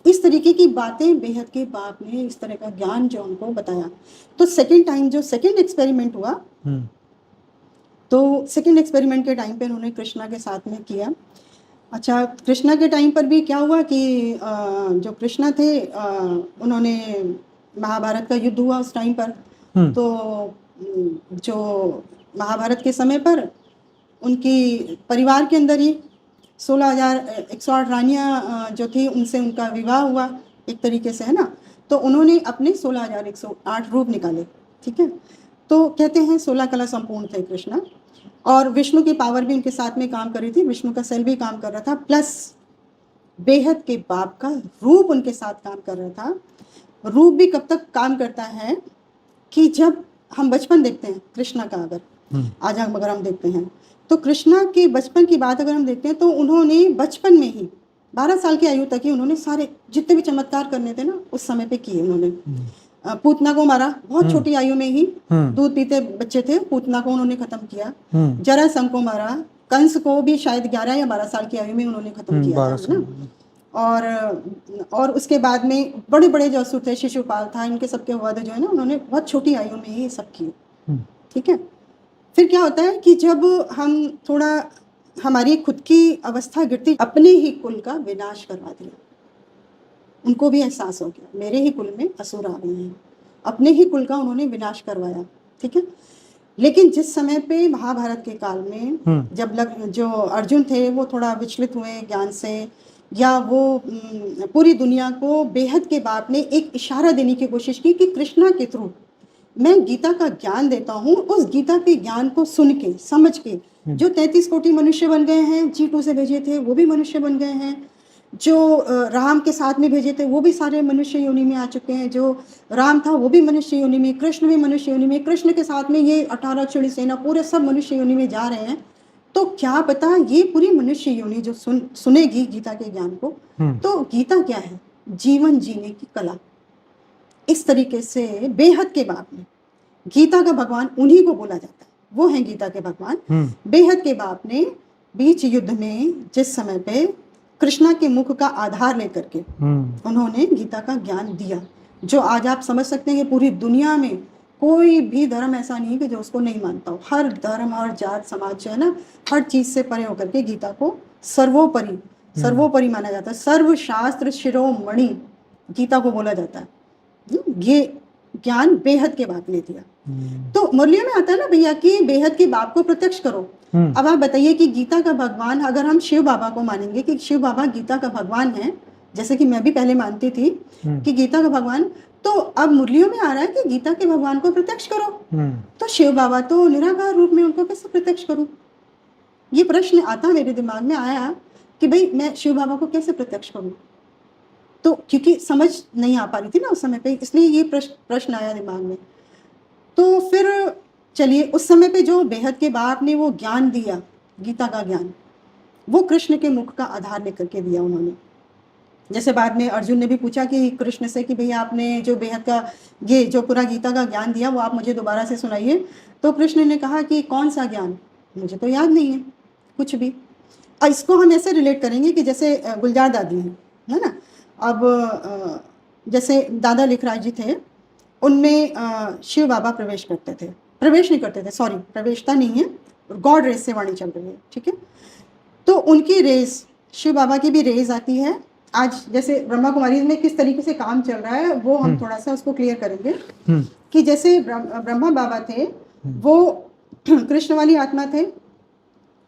इस तरीके की बातें बेहद के बाप ने इस तरह का ज्ञान जो उनको बताया। तो सेकेंड टाइम जो सेकेंड एक्सपेरिमेंट हुआ, तो सेकेंड एक्सपेरिमेंट के टाइम पे उन्होंने कृष्णा के साथ में किया। अच्छा, कृष्णा के टाइम पर भी क्या हुआ कि जो कृष्णा थे उन्होंने महाभारत का युद्ध हुआ उस टाइम पर। तो जो महाभारत के समय पर उनकी परिवार के अंदर ही 16,108 रानियाँ जो थी, उनसे उनका विवाह हुआ एक तरीके से, है ना। तो उन्होंने अपने 16,108 रूप निकाले, ठीक है। तो कहते हैं 16 कला संपूर्ण थे कृष्णा, और विष्णु की पावर भी उनके साथ में काम कर रही थी, विष्णु का सेल भी काम कर रहा था, प्लस बेहद के बाप का रूप उनके साथ काम कर रहा था। रूप भी कब तक काम करता है कि जब हम बचपन देखते हैं कृष्णा का, अगर हम देखते हैं तो कृष्णा के बचपन की बात अगर हम देखते हैं तो उन्होंने बचपन में ही 12 साल की आयु तक ही उन्होंने सारे जितने भी चमत्कार करने थे ना उस समय पे किए। उन्होंने पूतना को मारा बहुत छोटी आयु में ही, दूध पीते बच्चे थे, पूतना को उन्होंने खत्म किया। जरासंध को मारा, कंस को भी शायद 11 या 12 साल की आयु में उन्होंने खत्म किया था ना। और उसके बाद में बड़े बड़े जो असुर थे, शिशुपाल था, इनके सबके वध जो है ना उन्होंने बहुत छोटी आयु में ही सब किए, ठीक है। फिर क्या होता है कि जब हम थोड़ा हमारी खुद की अवस्था गिरती, अपने ही कुल का विनाश करवा दिया। उनको भी एहसास हो गया मेरे ही कुल में असुर आ गए हैं, अपने ही कुल का उन्होंने विनाश करवाया। ठीक है, लेकिन जिस समय पे महाभारत के काल में जब जो अर्जुन थे वो थोड़ा विचलित हुए ज्ञान से, या वो पूरी दुनिया को बेहद के बाप ने एक इशारा देने की कोशिश की कि कृष्णा के थ्रू मैं गीता का ज्ञान देता हूँ, उस गीता के ज्ञान को सुन के समझ के जो 33 कोटि मनुष्य बन गए हैं, G2 से भेजे थे वो भी मनुष्य बन गए हैं, जो राम के साथ में भेजे थे वो भी सारे मनुष्य योनि में आ चुके हैं, जो राम था वो भी मनुष्य योनि में, कृष्ण भी मनुष्य योनि में, कृष्ण के साथ में ये 18 अक्षौहिणी सेना पूरे सब मनुष्य योनि में जा रहे हैं। तो क्या पता ये पूरी मनुष्य योनि जो सुनेगी गीता के ज्ञान को, तो गीता क्या है? जीवन जीने की कला। इस तरीके से बेहद के बाप में गीता का भगवान उन्हीं को बोला जाता है, वो है गीता के भगवान। बेहद के बाप ने बीच युद्ध में जिस समय पे कृष्णा के मुख का आधार लेकर के उन्होंने गीता का ज्ञान दिया, जो आज आप समझ सकते हैं कि पूरी दुनिया में कोई भी धर्म ऐसा नहीं है कि जो उसको नहीं मानता हो। हर धर्म, हर जात समाज जो है ना, हर चीज से परे होकर के गीता को सर्वोपरि माना जाता है। सर्वशास्त्र शिरोमणि गीता को बोला जाता है। ये ज्ञान बेहद के बाप ने दिया। तो मुरलियों में आता है ना भैया कि बेहद के बाप को प्रत्यक्ष करो। अब आप बताइए कि गीता का भगवान, अगर हम शिव बाबा को मानेंगे कि शिव बाबा गीता का भगवान है, जैसे कि मैं भी पहले मानती थी कि गीता का भगवान, तो अब मुरलियों में आ रहा है कि गीता के भगवान को प्रत्यक्ष करो। तो शिव बाबा तो निराकार रूप में, उनको कैसे प्रत्यक्ष करूं? ये प्रश्न आता मेरे दिमाग में आया कि भाई मैं शिव बाबा को कैसे प्रत्यक्ष करूं। तो क्योंकि समझ नहीं आ पा रही थी ना उस समय पे, इसलिए ये प्रश्न आया दिमाग में। तो फिर चलिए, उस समय पे जो बेहद के बाप ने वो ज्ञान दिया, गीता का ज्ञान, वो कृष्ण के मुख का आधार लेकर के दिया उन्होंने। जैसे बाद में अर्जुन ने भी पूछा कि कृष्ण से कि भैया आपने जो बेहद का ये जो पूरा गीता का ज्ञान दिया वो आप मुझे दोबारा से सुनाइए। तो कृष्ण ने कहा कि कौन सा ज्ञान, मुझे तो याद नहीं है कुछ भी। और इसको हम ऐसे रिलेट करेंगे कि जैसे गुलजार दादी हैं, है ना। अब जैसे दादा लिखराज जी थे, उनमें शिव बाबा प्रवेश करते थे, प्रवेश नहीं करते थे, सॉरी प्रवेशता नहीं है, गॉड रेस से वाणी चल रही है, ठीक है। तो उनकी रेस, शिव बाबा की भी रेस आती है। आज जैसे ब्रह्मा कुमारी में किस तरीके से काम चल रहा है वो हम थोड़ा सा उसको क्लियर करेंगे कि जैसे ब्रह्मा बाबा थे वो कृष्ण वाली आत्मा थे।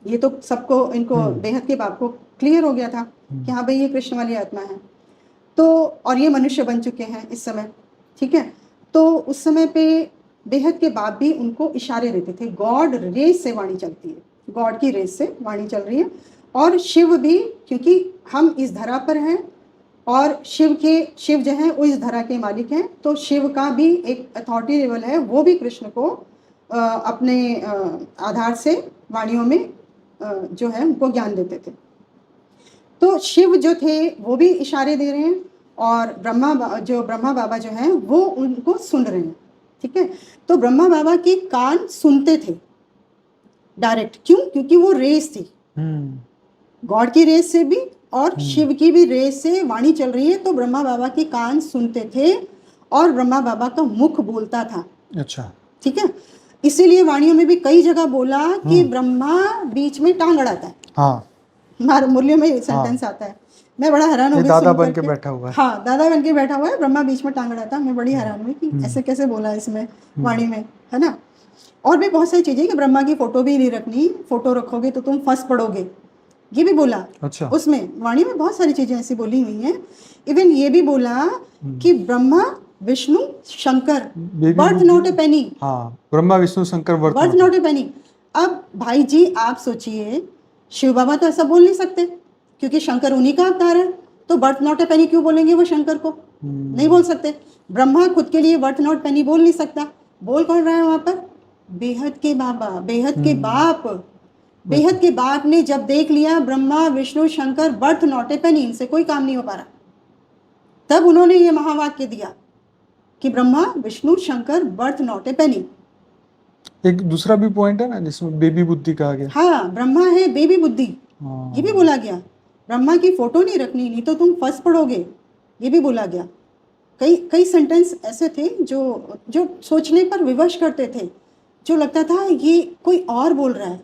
ये तो सबको, इनको बेहद के बाप को क्लियर हो गया था कि हाँ भाई ये कृष्ण वाली आत्मा है। तो और ये मनुष्य बन चुके हैं इस समय, ठीक है। तो उस समय पे बेहद के बाप भी उनको इशारे देते थे, गॉड रेस से वाणी चलती है, गॉड की रेस से वाणी चल रही है। और शिव भी, क्योंकि हम इस धरा पर हैं और शिव जो हैं वो इस धरा के मालिक हैं, तो शिव का भी एक अथॉरिटी लेवल है, वो भी कृष्ण को अपने आधार से वाणियों में जो है उनको ज्ञान देते थे। तो शिव जो थे वो भी इशारे दे रहे हैं और ब्रह्मा बाबा जो हैं वो उनको सुन रहे हैं, ठीक है। तो ब्रह्मा बाबा के कान सुनते थे डायरेक्ट, क्यों? क्योंकि वो रेस थी, गॉड की रेस से भी और शिव की भी रेस से वाणी चल रही है। तो ब्रह्मा बाबा के कान सुनते थे और ब्रह्मा बाबा का मुख बोलता था। अच्छा, ठीक है। इसीलिए वाणियों में भी कई जगह बोला कि ब्रह्मा बीच में टांग अड़ाता है। हाँ, हमारे मुरलियों में सेंटेंस आता है। मैं बड़ा हैरान हो गई, दादा बन के बैठा हुआ है। हाँ, दादा बन के बैठा हुआ है, ब्रह्मा बीच में टांग अड़ाता। मैं बड़ी हैरान हुई कि ऐसे कैसे बोला इसमें वाणी में, है ना। और भी बहुत सारी चीजें कि ब्रह्मा की फोटो भी नहीं रखनी, फोटो रखोगे तो तुम फंस पड़ोगे, ये भी बोला। अच्छा, उसमें वाणी में बहुत सारी चीजें ऐसी बोली हुई हैं। इवन ये भी बोला कि Brahma Vishnu Shankar, birth not a penny. हाँ, Brahma Vishnu Shankar birth not a penny. अब भाई जी आप सोचिए, शिव बाबा तो ऐसा बोल नहीं सकते क्योंकि शंकर उन्हीं का अवतार है, तो बर्थ नॉट ए पेनी क्यों बोलेंगे वो शंकर को? नहीं बोल सकते। ब्रह्मा खुद के लिए बर्थ नॉट पेनी बोल नहीं सकता। बोल कौन रहा है वहां पर? बेहद के बाबा, बेहद के बाप। बेहद के बाप ने जब देख लिया Brahma Vishnu Shankar birth not a penny, इनसे कोई काम नहीं हो पा रहा, तब उन्होंने ये महावाक्य दिया कि Brahma Vishnu Shankar birth not a penny. एक दूसरा भी पॉइंट है ना जिसमें बेबी बुद्धि कहा गया। हाँ, ब्रह्मा है बेबी बुद्धि, ये भी बोला गया। ब्रह्मा की फोटो नहीं रखनी, नहीं तो तुम फंस पड़ोगे, ये भी बोला गया। कई सेंटेंस ऐसे थे जो सोचने पर विवश करते थे जो लगता था ये कोई और बोल रहा है,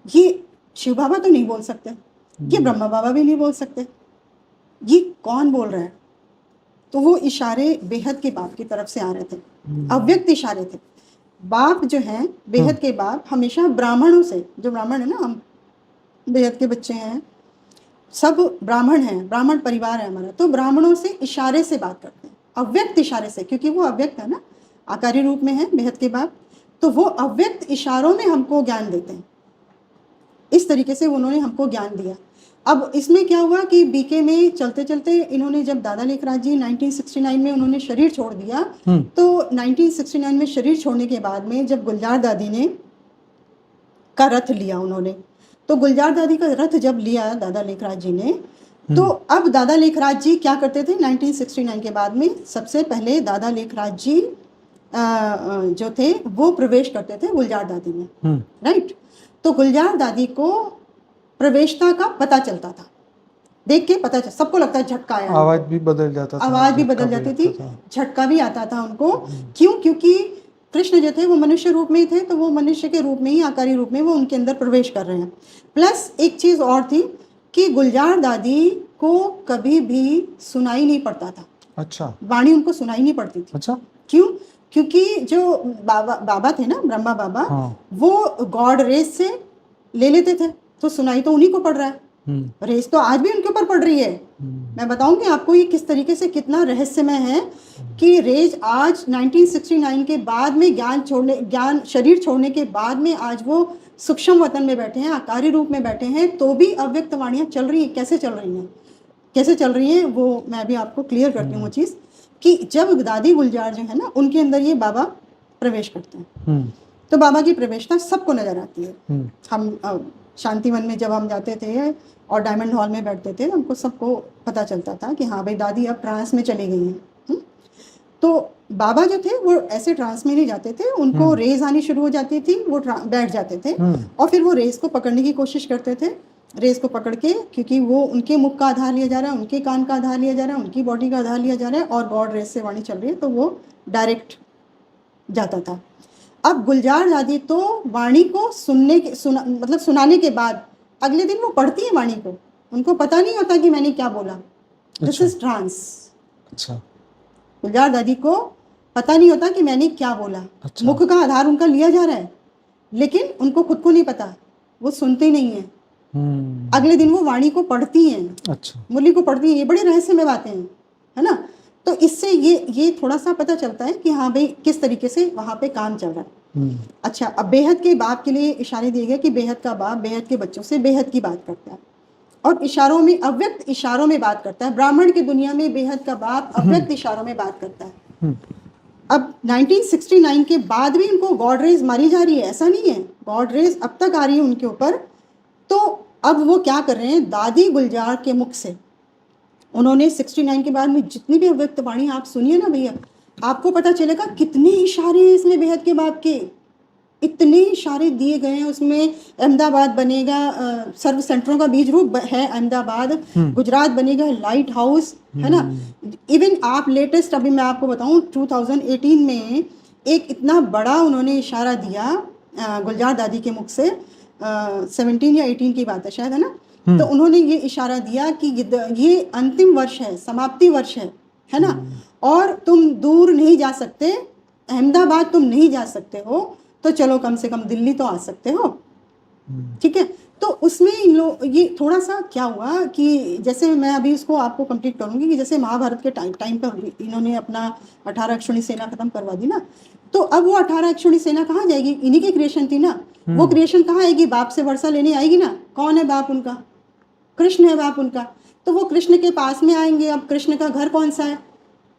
ये शिव बाबा तो नहीं बोल सकते, ये ब्रह्मा बाबा भी नहीं बोल सकते, ये कौन बोल रहा है। तो वो इशारे बेहद के बाप की तरफ से आ रहे थे, अव्यक्त इशारे थे। बाप जो हैं, बेहद के बाप हमेशा ब्राह्मणों से, जो ब्राह्मण है ना, हम बेहद के बच्चे हैं, सब ब्राह्मण हैं, ब्राह्मण परिवार है हमारा, तो ब्राह्मणों से इशारे से बात करते हैं, अव्यक्त इशारे से, क्योंकि वो अव्यक्त है ना, आकारी रूप में है बेहद के बाप, तो वो अव्यक्त इशारों में हमको ज्ञान देते हैं। इस तरीके से उन्होंने हमको ज्ञान दिया। अब इसमें क्या हुआ कि बीके में चलते चलते इन्होंने, जब दादा लेखराज जी 1969 में उन्होंने शरीर छोड़ दिया, तो 1969 में शरीर छोड़ने के बाद में जब गुलजार दादी ने का रथ लिया उन्होंने, तो गुलजार दादी का रथ जब लिया दादा लेखराज जी ने, तो अब दादा लेखराज जी क्या करते थे 1969 के बाद में, सबसे पहले दादा लेखराज जी जो थे वो प्रवेश करते थे गुलजार दादी में, राइट। तो गुलजार दादी को प्रवेशता का पता चलता था, देख के पता सबको लगता है झटका आया, आवाज भी बदल जाता था, आवाज भी बदल जाती थी, झटका भी आता था उनको। क्यों? क्योंकि कृष्ण जो थे वो मनुष्य रूप में ही थे, तो वो मनुष्य के रूप में ही, आकारी रूप में वो उनके अंदर प्रवेश कर रहे हैं। प्लस एक चीज और थी कि गुलजार दादी को कभी भी सुनाई नहीं पड़ता था, अच्छा, वाणी उनको सुनाई नहीं पड़ती थी। अच्छा, क्यों? क्योंकि जो बाबा थे ना, ब्रह्मा बाबा, वो गॉड रेस से ले लेते थे, तो सुनाई तो उन्हीं को पड़ रहा है, रेस तो आज भी उनके ऊपर पड़ रही है। मैं बताऊंगी आपको ये किस तरीके से कितना रहस्यमय है कि रेज आज 1969 के बाद में ज्ञान शरीर छोड़ने के बाद में आज वो सूक्ष्म वतन में बैठे हैं, आकारी रूप में बैठे हैं, तो भी अव्यक्त वाणियां चल रही हैं। कैसे चल रही हैं वो मैं भी आपको क्लियर करती हूँ वो चीज़, कि जब दादी गुलजार जो है ना, उनके अंदर ये बाबा प्रवेश करते हैं, तो बाबा की प्रवेशता सबको नजर आती है। हम शांतिवन में जब हम जाते थे और डायमंड हॉल में बैठते थे, हमको सबको पता चलता था कि हाँ भाई दादी अब ट्रांस में चली गई हैं। तो बाबा जो थे वो ऐसे ट्रांस में नहीं जाते थे, उनको रेज आनी शुरू हो जाती थी, वो बैठ जाते थे और फिर वो रेज को पकड़ने की कोशिश करते थे, रेज को पकड़ के, क्योंकि वो उनके मुख का आधार लिया जा रहा है, उनके कान का आधार लिया जा रहा है, उनकी बॉडी का आधार लिया जा रहा है, और गॉड रेज से वाणी चल रही है, तो वो डायरेक्ट जाता था। अब गुलजार दादी तो वाणी को सुनाने के बाद अगले दिन वो पढ़ती है वाणी को, उनको पता नहीं होता कि मैंने क्या बोला। This is trans. अच्छा, गुलजार दादी को पता नहीं होता कि मैंने क्या बोला। अच्छा। मुख का आधार उनका लिया जा रहा है, लेकिन उनको खुद को नहीं पता, वो सुनते नहीं है। अगले दिन वो वाणी को पढ़ती हैं, अच्छा, मुरली को पढ़ती हैं। ये बड़े रहस्यमय बातें हैं, है ना। तो इससे ये थोड़ा सा पता चलता है कि हाँ भाई किस तरीके से वहाँ पे काम चल रहा है। अच्छा, अब बेहद के बाप के लिए इशारे दिए गए कि बेहद का बाप बेहद के बच्चों से बेहद की बात करता है और इशारों में, अव्यक्त इशारों में बात करता है। ब्राह्मण की दुनिया में बेहद का बाप अव्यक्त इशारों में बात करता है। अब 1969 के बाद भी उनको गॉड रेज मारी जा रही है, ऐसा नहीं है, गॉड रेज अब तक आ रही है उनके ऊपर। तो अब वो क्या कर रहे हैं, दादी गुलजार के मुख से उन्होंने 69 के बाद में जितनी भी अव्यक्त वाणी आप सुनिए ना भैया, आपको पता चलेगा कितने इशारे हैं इसमें बेहद के बाप के, इतने इशारे दिए गए हैं उसमें। अहमदाबाद बनेगा, सर्व सेंटरों का बीज रूप है अहमदाबाद, गुजरात बनेगा लाइट हाउस, है ना। इवन आप लेटेस्ट, अभी मैं आपको बताऊं 2018 में एक इतना बड़ा उन्होंने इशारा दिया गुलजार दादी के मुख से, 17 या 18 की बात है शायद, है ना। तो उन्होंने ये इशारा दिया कि ये अंतिम वर्ष है, समाप्ति वर्ष है ना, और तुम दूर नहीं जा सकते, अहमदाबाद तुम नहीं जा सकते हो, तो चलो कम से कम दिल्ली तो आ सकते हो, ठीक है। तो उसमें ये थोड़ा सा क्या हुआ कि जैसे मैं अभी इसको आपको कंप्लीट करूंगी कि जैसे महाभारत के टाइम पर इन्होंने अपना 18 अक्षुणी सेना खत्म करवा दी ना, तो अब वो 18 अक्षुणी सेना कहाँ जाएगी, इन्हीं की क्रिएशन थी ना, वो क्रिएशन कहाँ आएगी, बाप से वर्षा लेने आएगी ना। कौन है बाप उनका, कृष्ण है बाप उनका, तो वो कृष्ण के पास में आएंगे। अब कृष्ण का घर कौन सा है,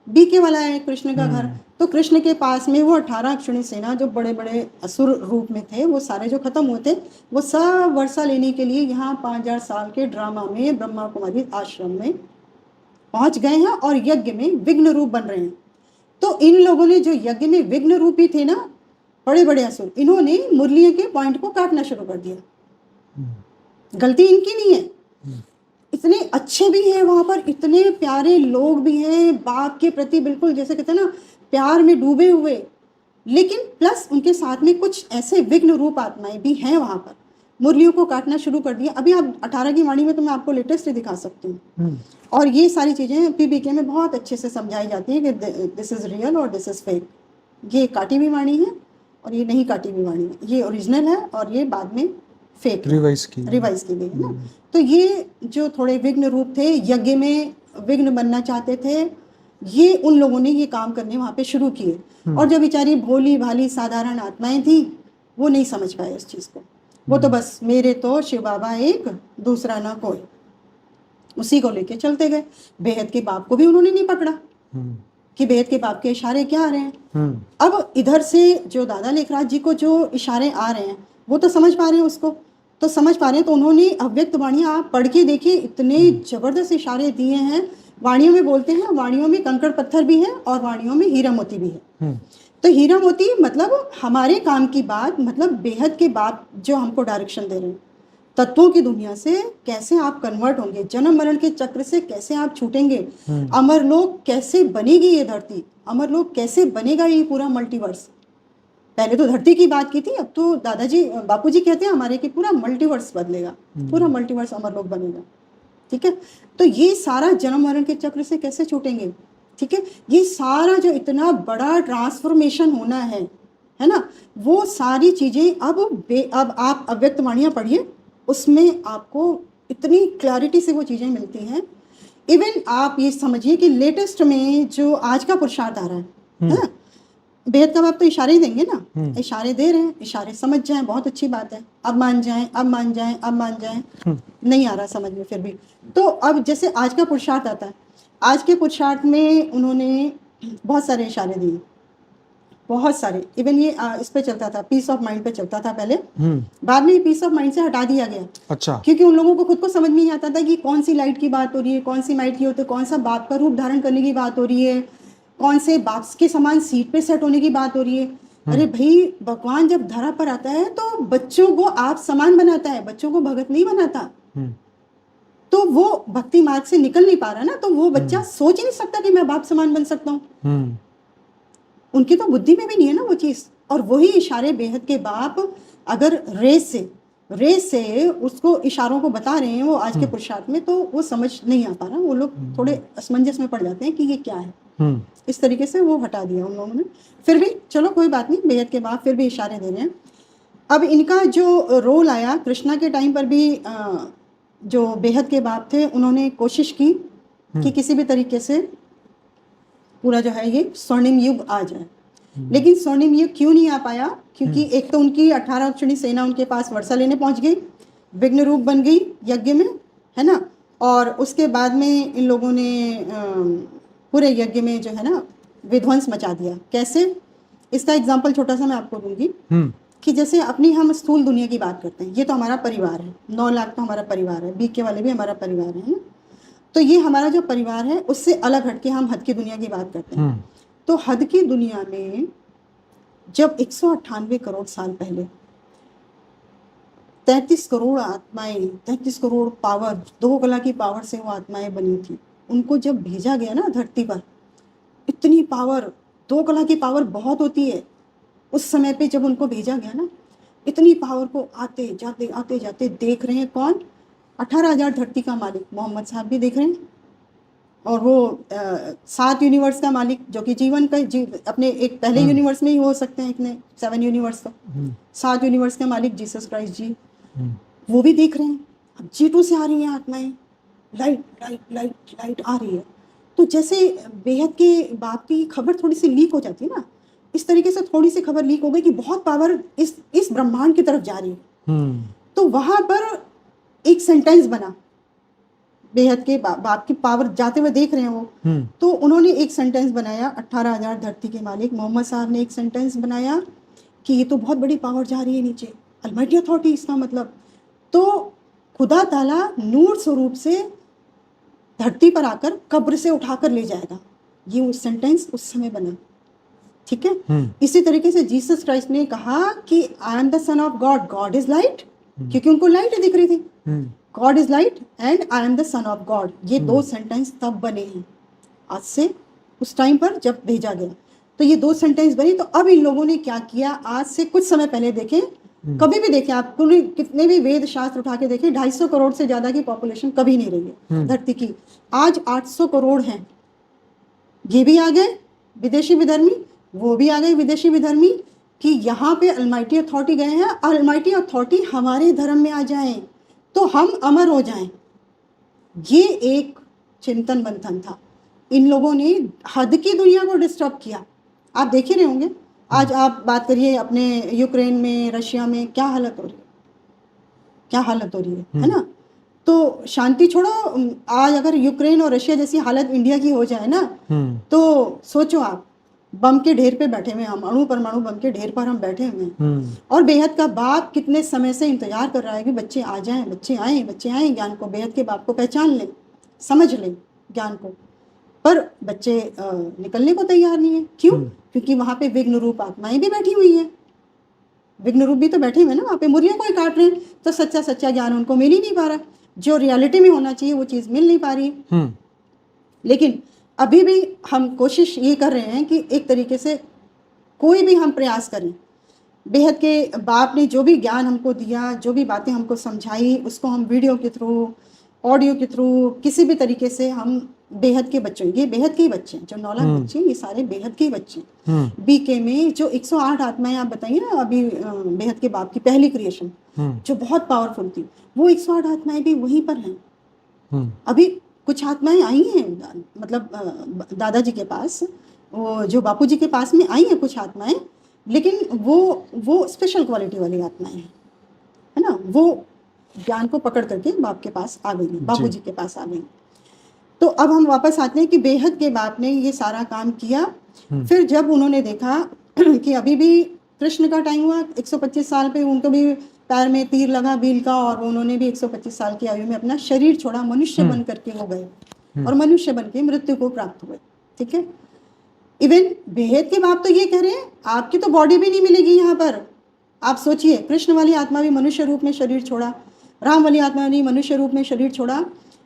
बीके वाला है कृष्ण का घर, तो कृष्ण के पास में वो 18 अक्षुणी सेना, जो बड़े बड़े असुर रूप में थे, वो सारे जो खत्म हुए थे, वो सब वर्षा लेने के लिए यहाँ 5000 साल के ड्रामा में ब्रह्मा कुमारी आश्रम में पहुंच गए हैं और यज्ञ में विघ्न रूप बन रहे हैं। तो इन लोगों ने जो यज्ञ में विघ्न रूपी थे ना, बड़े बड़े असुर, इन्होंने मुरलियों के पॉइंट को काटना शुरू कर दिया। गलती इनकी नहीं है, इतने अच्छे भी हैं वहां पर, इतने प्यारे लोग भी हैं बाप के प्रति, बिल्कुल जैसे कहते हैं ना प्यार में डूबे हुए, लेकिन प्लस उनके साथ में कुछ ऐसे विघ्न रूप आत्माएं भी हैं वहाँ पर, मुरलियों को काटना शुरू कर दिया। अभी आप 18 की वाणी में तो मैं आपको लेटेस्ट ही दिखा सकती हूँ। और ये सारी चीज़ें पीबीके में बहुत अच्छे से समझाई जाती हैं कि दिस इज़ रियल और दिस इज़ फेक। ये काटी हुई वाणी है और ये नहीं काटी हुई वाणी है, ये ओरिजिनल है और ये बाद में फेक रिवाइज की गई है ना। तो ये जो थोड़े विघ्न रूप थे, यज्ञ में विघ्न बनना चाहते थे, ये उन लोगों ने ये काम करने वहाँ पे शुरू किए। और जो बेचारी भोली भाली साधारण आत्माएं थी वो नहीं समझ पाए इस चीज़ को। वो तो बस मेरे तो शिव बाबा एक, दूसरा ना कोई, उसी को लेके चलते गए। बेहद के बाप को भी उन्होंने नहीं पकड़ा कि बेहद के बाप के इशारे क्या आ रहे हैं। अब इधर से जो दादा लेखराज जी को जो इशारे आ रहे हैं वो तो समझ पा रहे हैं, उसको तो समझ पा रहे हैं। तो उन्होंने अव्यक्त वाणियाँ आप पढ़ के देखिए, इतने जबरदस्त इशारे दिए हैं। वाणियों में बोलते हैं, वाणियों में कंकड़ पत्थर भी है और वाणियों में हीरा मोती भी है। तो हीरा मोती मतलब हमारे काम की बात, मतलब बेहद के बाप जो हमको डायरेक्शन दे रहे हैं, तत्वों की दुनिया से कैसे आप कन्वर्ट होंगे, जन्म मरण के चक्र से कैसे आप छूटेंगे, अमरलोक कैसे बनेगी ये धरती, अमरलोक कैसे बनेगा ये पूरा मल्टीवर्स। पहले तो धरती की बात की थी, अब तो दादाजी बापूजी कहते हैं हमारे कि पूरा मल्टीवर्स बदलेगा, पूरा मल्टीवर्स अमरलोक बनेगा। ठीक है, तो ये सारा जन्म मरण के चक्र से कैसे छूटेंगे। ठीक है, ये सारा जो इतना बड़ा ट्रांसफॉर्मेशन होना है ना, वो सारी चीज़ें अब आप अव्यक्त वाणियाँ पढ़िए, उसमें आपको इतनी क्लैरिटी से वो चीज़ें मिलती हैं। इवन आप ये समझिए कि लेटेस्ट में जो आज का पुरुषार्थ आ रहा है ना, बेहद का बाप तो इशारे ही देंगे ना, इशारे दे रहे हैं, इशारे समझ जाएं, बहुत अच्छी बात है। अब मान जाएं, अब मान जाएं, अब मान जाएं, नहीं आ रहा समझ में फिर भी। तो अब जैसे आज का पुरुषार्थ आता है, आज के पुरुषार्थ में उन्होंने बहुत सारे इशारे दिए, बहुत सारे। इवन ये इस पे चलता था, पीस ऑफ माइंड पे चलता था पहले, बाद में पीस ऑफ माइंड से हटा दिया गया। अच्छा। क्योंकि उन लोगों को खुद को समझ में नहीं आता था कि कौन सी लाइट की बात हो रही है, कौन सी माइट की होती है, कौन सा बाप का रूप धारण करने की बात हो रही है, कौन से बाप के समान सीट पे सेट होने की बात हो रही है। अरे भाई, भगवान जब धरा पर आता है तो बच्चों को आप समान बनाता है, बच्चों को भगत नहीं बनाता। तो वो भक्ति मार्ग से निकल नहीं पा रहा ना, तो वो बच्चा सोच ही नहीं सकता कि मैं बाप समान बन सकता हूँ। उनकी तो बुद्धि में भी नहीं है ना वो चीज। और वही इशारे बेहद के बाप अगर रेस से उसको इशारों को बता रहे हैं वो आज के पुरुषार्थ में, तो वो समझ नहीं आ पा रहा। वो लोग थोड़े असमंजस में पड़ जाते हैं कि ये क्या है। इस तरीके से वो हटा दिया उन लोगों ने। फिर भी चलो कोई बात नहीं, बेहद के बाप फिर भी इशारे दे रहे हैं। अब इनका जो रोल आया कृष्णा के टाइम पर भी, जो बेहद के बाप थे उन्होंने कोशिश की कि किसी भी तरीके से पूरा जो है ये स्वर्णिम युग आ जाए। लेकिन स्वर्णिम युग क्यों नहीं आ पाया? क्योंकि एक तो उनकी 18 अक्षणी सेना उनके पास वर्षा लेने पहुंच गई, विघ्न रूप बन गई यज्ञ में, है ना। और उसके बाद में इन लोगों ने पूरे यज्ञ में जो है ना विध्वंस मचा दिया। कैसे? इसका एग्जाम्पल छोटा सा मैं आपको दूंगी कि जैसे अपनी हम स्थूल दुनिया की बात करते हैं, ये तो हमारा परिवार है, 9 लाख तो हमारा परिवार है, बीके वाले भी हमारा परिवार है ना। तो ये हमारा जो परिवार है उससे अलग हटके हम हद की दुनिया की बात करते हैं। तो हद की दुनिया में जब 198 करोड़ साल पहले 33 करोड़ आत्माएं, 33 करोड़ पावर, 2 कला की पावर से वो आत्माएं बनी थी, उनको जब भेजा गया ना धरती पर, इतनी पावर, 2 कला की पावर बहुत होती है उस समय पे जब उनको भेजा गया ना, इतनी पावर को आते जाते देख रहे हैं कौन? 18,000 धरती का मालिक मोहम्मद साहब भी देख रहे हैं, और वो 7 यूनिवर्स का मालिक जो कि जीवन का अपने एक पहले यूनिवर्स में ही हो सकते हैं, इतने 7 यूनिवर्स का 7 यूनिवर्स का मालिक जीसस क्राइस्ट जी, वो भी देख रहे हैं। अब G2 से आ रही हैं आत्माएं, लाइट लाइट लाइट लाइट आ रही है। तो जैसे बेहद के बाप की खबर थोड़ी सी लीक हो जाती है ना, इस तरीके से थोड़ी सी खबर लीक हो गई कि बहुत पावर इस ब्रह्मांड की तरफ जा रही है। तो वहां पर एक सेंटेंस बना, बेहद के बाप की पावर जाते हुए देख रहे हैं वो। तो उन्होंने एक सेंटेंस बनाया, 18,000 धरती के मालिक मोहम्मद साहब ने एक सेंटेंस बनाया कि ये तो बहुत बड़ी पावर जा रही है नीचे, अलमाइटी अथॉरिटी इसका मतलब। तो खुदा ताला नूर स्वरूप से धरती पर आकर कब्र से उठाकर ले जाएगा, ये उस सेंटेंस उस समय बना। ठीक है, इसी तरीके से जीसस क्राइस्ट ने कहा कि I am the son of God, God is light, क्योंकि उनको लाइट दिख रही थी, God is light and I am the son of God. ये 2 सेंटेंस तब बने हैं आज से, उस टाइम पर जब भेजा गया। तो ये 2 सेंटेंस बनी। तो अब इन लोगों ने क्या किया, आज से कुछ समय पहले देखें, कभी भी देखें आप, कितने भी वेद शास्त्र उठा के देखें, 250 करोड़ से ज्यादा की पॉपुलेशन कभी नहीं रही है धरती की। आज 800 करोड़ हैं। ये भी आ गए विदेशी विधर्मी, वो भी आ गए विदेशी विधर्मी, कि यहाँ पे अलमाइटी अथॉरिटी गए हैं, अलमाइटी अथॉरिटी हमारे धर्म में आ जाएं तो हम अमर हो जाएं। ये एक चिंतन मंथन था। इन लोगों ने हद की दुनिया को डिस्टर्ब किया। आप देख ही रहे होंगे, आज आप बात करिए अपने यूक्रेन में, रशिया में क्या हालत हो रही है, क्या हालत हो रही है ना। तो शांति छोड़ो, आज अगर यूक्रेन और रशिया जैसी हालत इंडिया की हो जाए ना, तो सोचो आप, बम के ढेर पे बैठे हुए हम, अणु परमाणु बम के ढेर पर हम बैठे हुए हैं। और बेहद का बाप कितने समय से इंतजार कर रहा है कि बच्चे आ जाएं, बच्चे आए, बच्चे आए, ज्ञान को, बेहद के बाप को पहचान लें, समझ लें ज्ञान को। पर बच्चे निकलने को तैयार नहीं है। क्यों? क्योंकि वहां पे विघ्न रूप आत्माएं भी बैठी हुई हैं। विघ्न रूप भी तो बैठे हुए हैं ना वहां पे, मुर्रियां कोई काट रहे हैं, तो सच्चा सच्चा ज्ञान उनको मिल ही नहीं पा रहा। जो रियलिटी में होना चाहिए वो चीज मिल नहीं पा रही है। लेकिन अभी भी हम कोशिश ये कर रहे हैं कि एक तरीके से कोई भी हम प्रयास करें, बेहद के बाप ने जो भी ज्ञान हमको दिया, जो भी बातें हमको समझाई, उसको हम वीडियो के थ्रू, ऑडियो के थ्रू, किसी भी तरीके से हम बेहद के बच्चे, ये बेहद के ही बच्चे हैं, जो 9 लाख बच्चे ये सारे बेहद के ही बच्चे हैं। बीके में जो 108 आत्माएं आप बताइए ना, अभी बेहद के बाप की पहली क्रिएशन जो बहुत पावरफुल थी, वो 108 आत्माएं भी वहीं पर हैं। अभी कुछ आत्माएं आई हैं, मतलब दादाजी के पास, वो जो बापूजी के पास में आई हैं कुछ आत्माएं, लेकिन वो स्पेशल क्वालिटी वाली आत्माएं हैं, है ना। वो ज्ञान को पकड़ करके बाप के पास आ गई, बापूजी के पास आ गई। तो अब हम वापस आते हैं कि बेहद के बाप ने ये सारा काम किया। फिर जब उन्होंने देखा कि अभी भी कृष्ण का टाइम हुआ, 125 साल पे उनको भी पैर में तीर लगा बील का, और उन्होंने भी 125 साल की आयु में अपना शरीर छोड़ा, मनुष्य बन करके वो गए और मनुष्य बन के मृत्यु को प्राप्त हुए। ठीक है। इवन बेहद के बाप तो ये कह रहे हैं आपकी तो बॉडी भी नहीं मिलेगी यहाँ पर। आप सोचिए, कृष्ण वाली आत्मा भी मनुष्य रूप में शरीर छोड़ा, राम वाली आत्मा ने मनुष्य रूप में शरीर छोड़ा।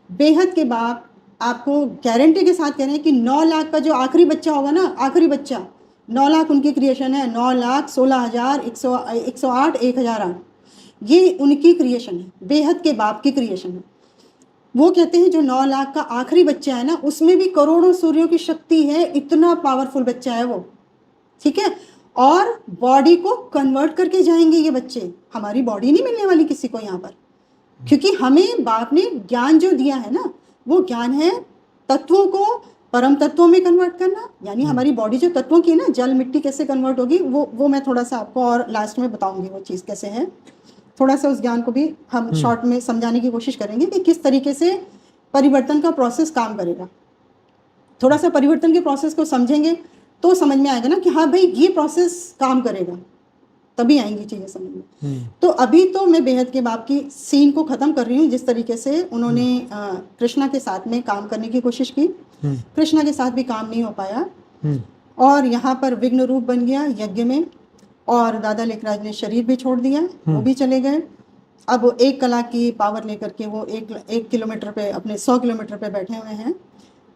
बेहद के बाप आपको गारंटी के साथ कह रहे हैं कि 9 लाख का जो आखिरी बच्चा होगा ना, आखिरी बच्चा, 9 लाख उनकी क्रिएशन है, 9,16,108, 1008, ये उनकी क्रिएशन है, बेहद के बाप की क्रिएशन है। वो कहते हैं जो 9 लाख का आखिरी बच्चा है ना, उसमें भी करोड़ों सूर्यों की शक्ति है, इतना पावरफुल बच्चा है वो। ठीक है। और बॉडी को कन्वर्ट करके जाएंगे ये बच्चे। हमारी बॉडी नहीं मिलने वाली किसी को यहाँ पर, क्योंकि हमें बाप ने ज्ञान जो दिया है ना, वो ज्ञान है तत्वों को परम तत्वों में कन्वर्ट करना। यानी हमारी बॉडी जो तत्वों की है ना, जल मिट्टी कैसे कन्वर्ट होगी, वो मैं थोड़ा सा आपको और लास्ट में बताऊंगी वो चीज़ कैसे है। थोड़ा सा उस ज्ञान को भी हम शॉर्ट में समझाने की कोशिश करेंगे कि किस तरीके से परिवर्तन का प्रोसेस काम करेगा। थोड़ा सा परिवर्तन के प्रोसेस को समझेंगे तो समझ में आएगा ना कि हाँ भाई ये प्रोसेस काम करेगा, तभी आएंगी चीज़ें समझ में। तो अभी तो मैं बेहद के बाप की सीन को ख़त्म कर रही हूँ, जिस तरीके से उन्होंने कृष्णा के साथ में काम करने की कोशिश की। कृष्णा के साथ भी काम नहीं हो पाया और यहाँ पर विघ्न रूप बन गया यज्ञ में, और दादा लेखराज ने शरीर भी छोड़ दिया, वो भी चले गए। अब 1 कला की पावर लेकर के वो 1 किलोमीटर पे, अपने 100 किलोमीटर पे बैठे हुए हैं,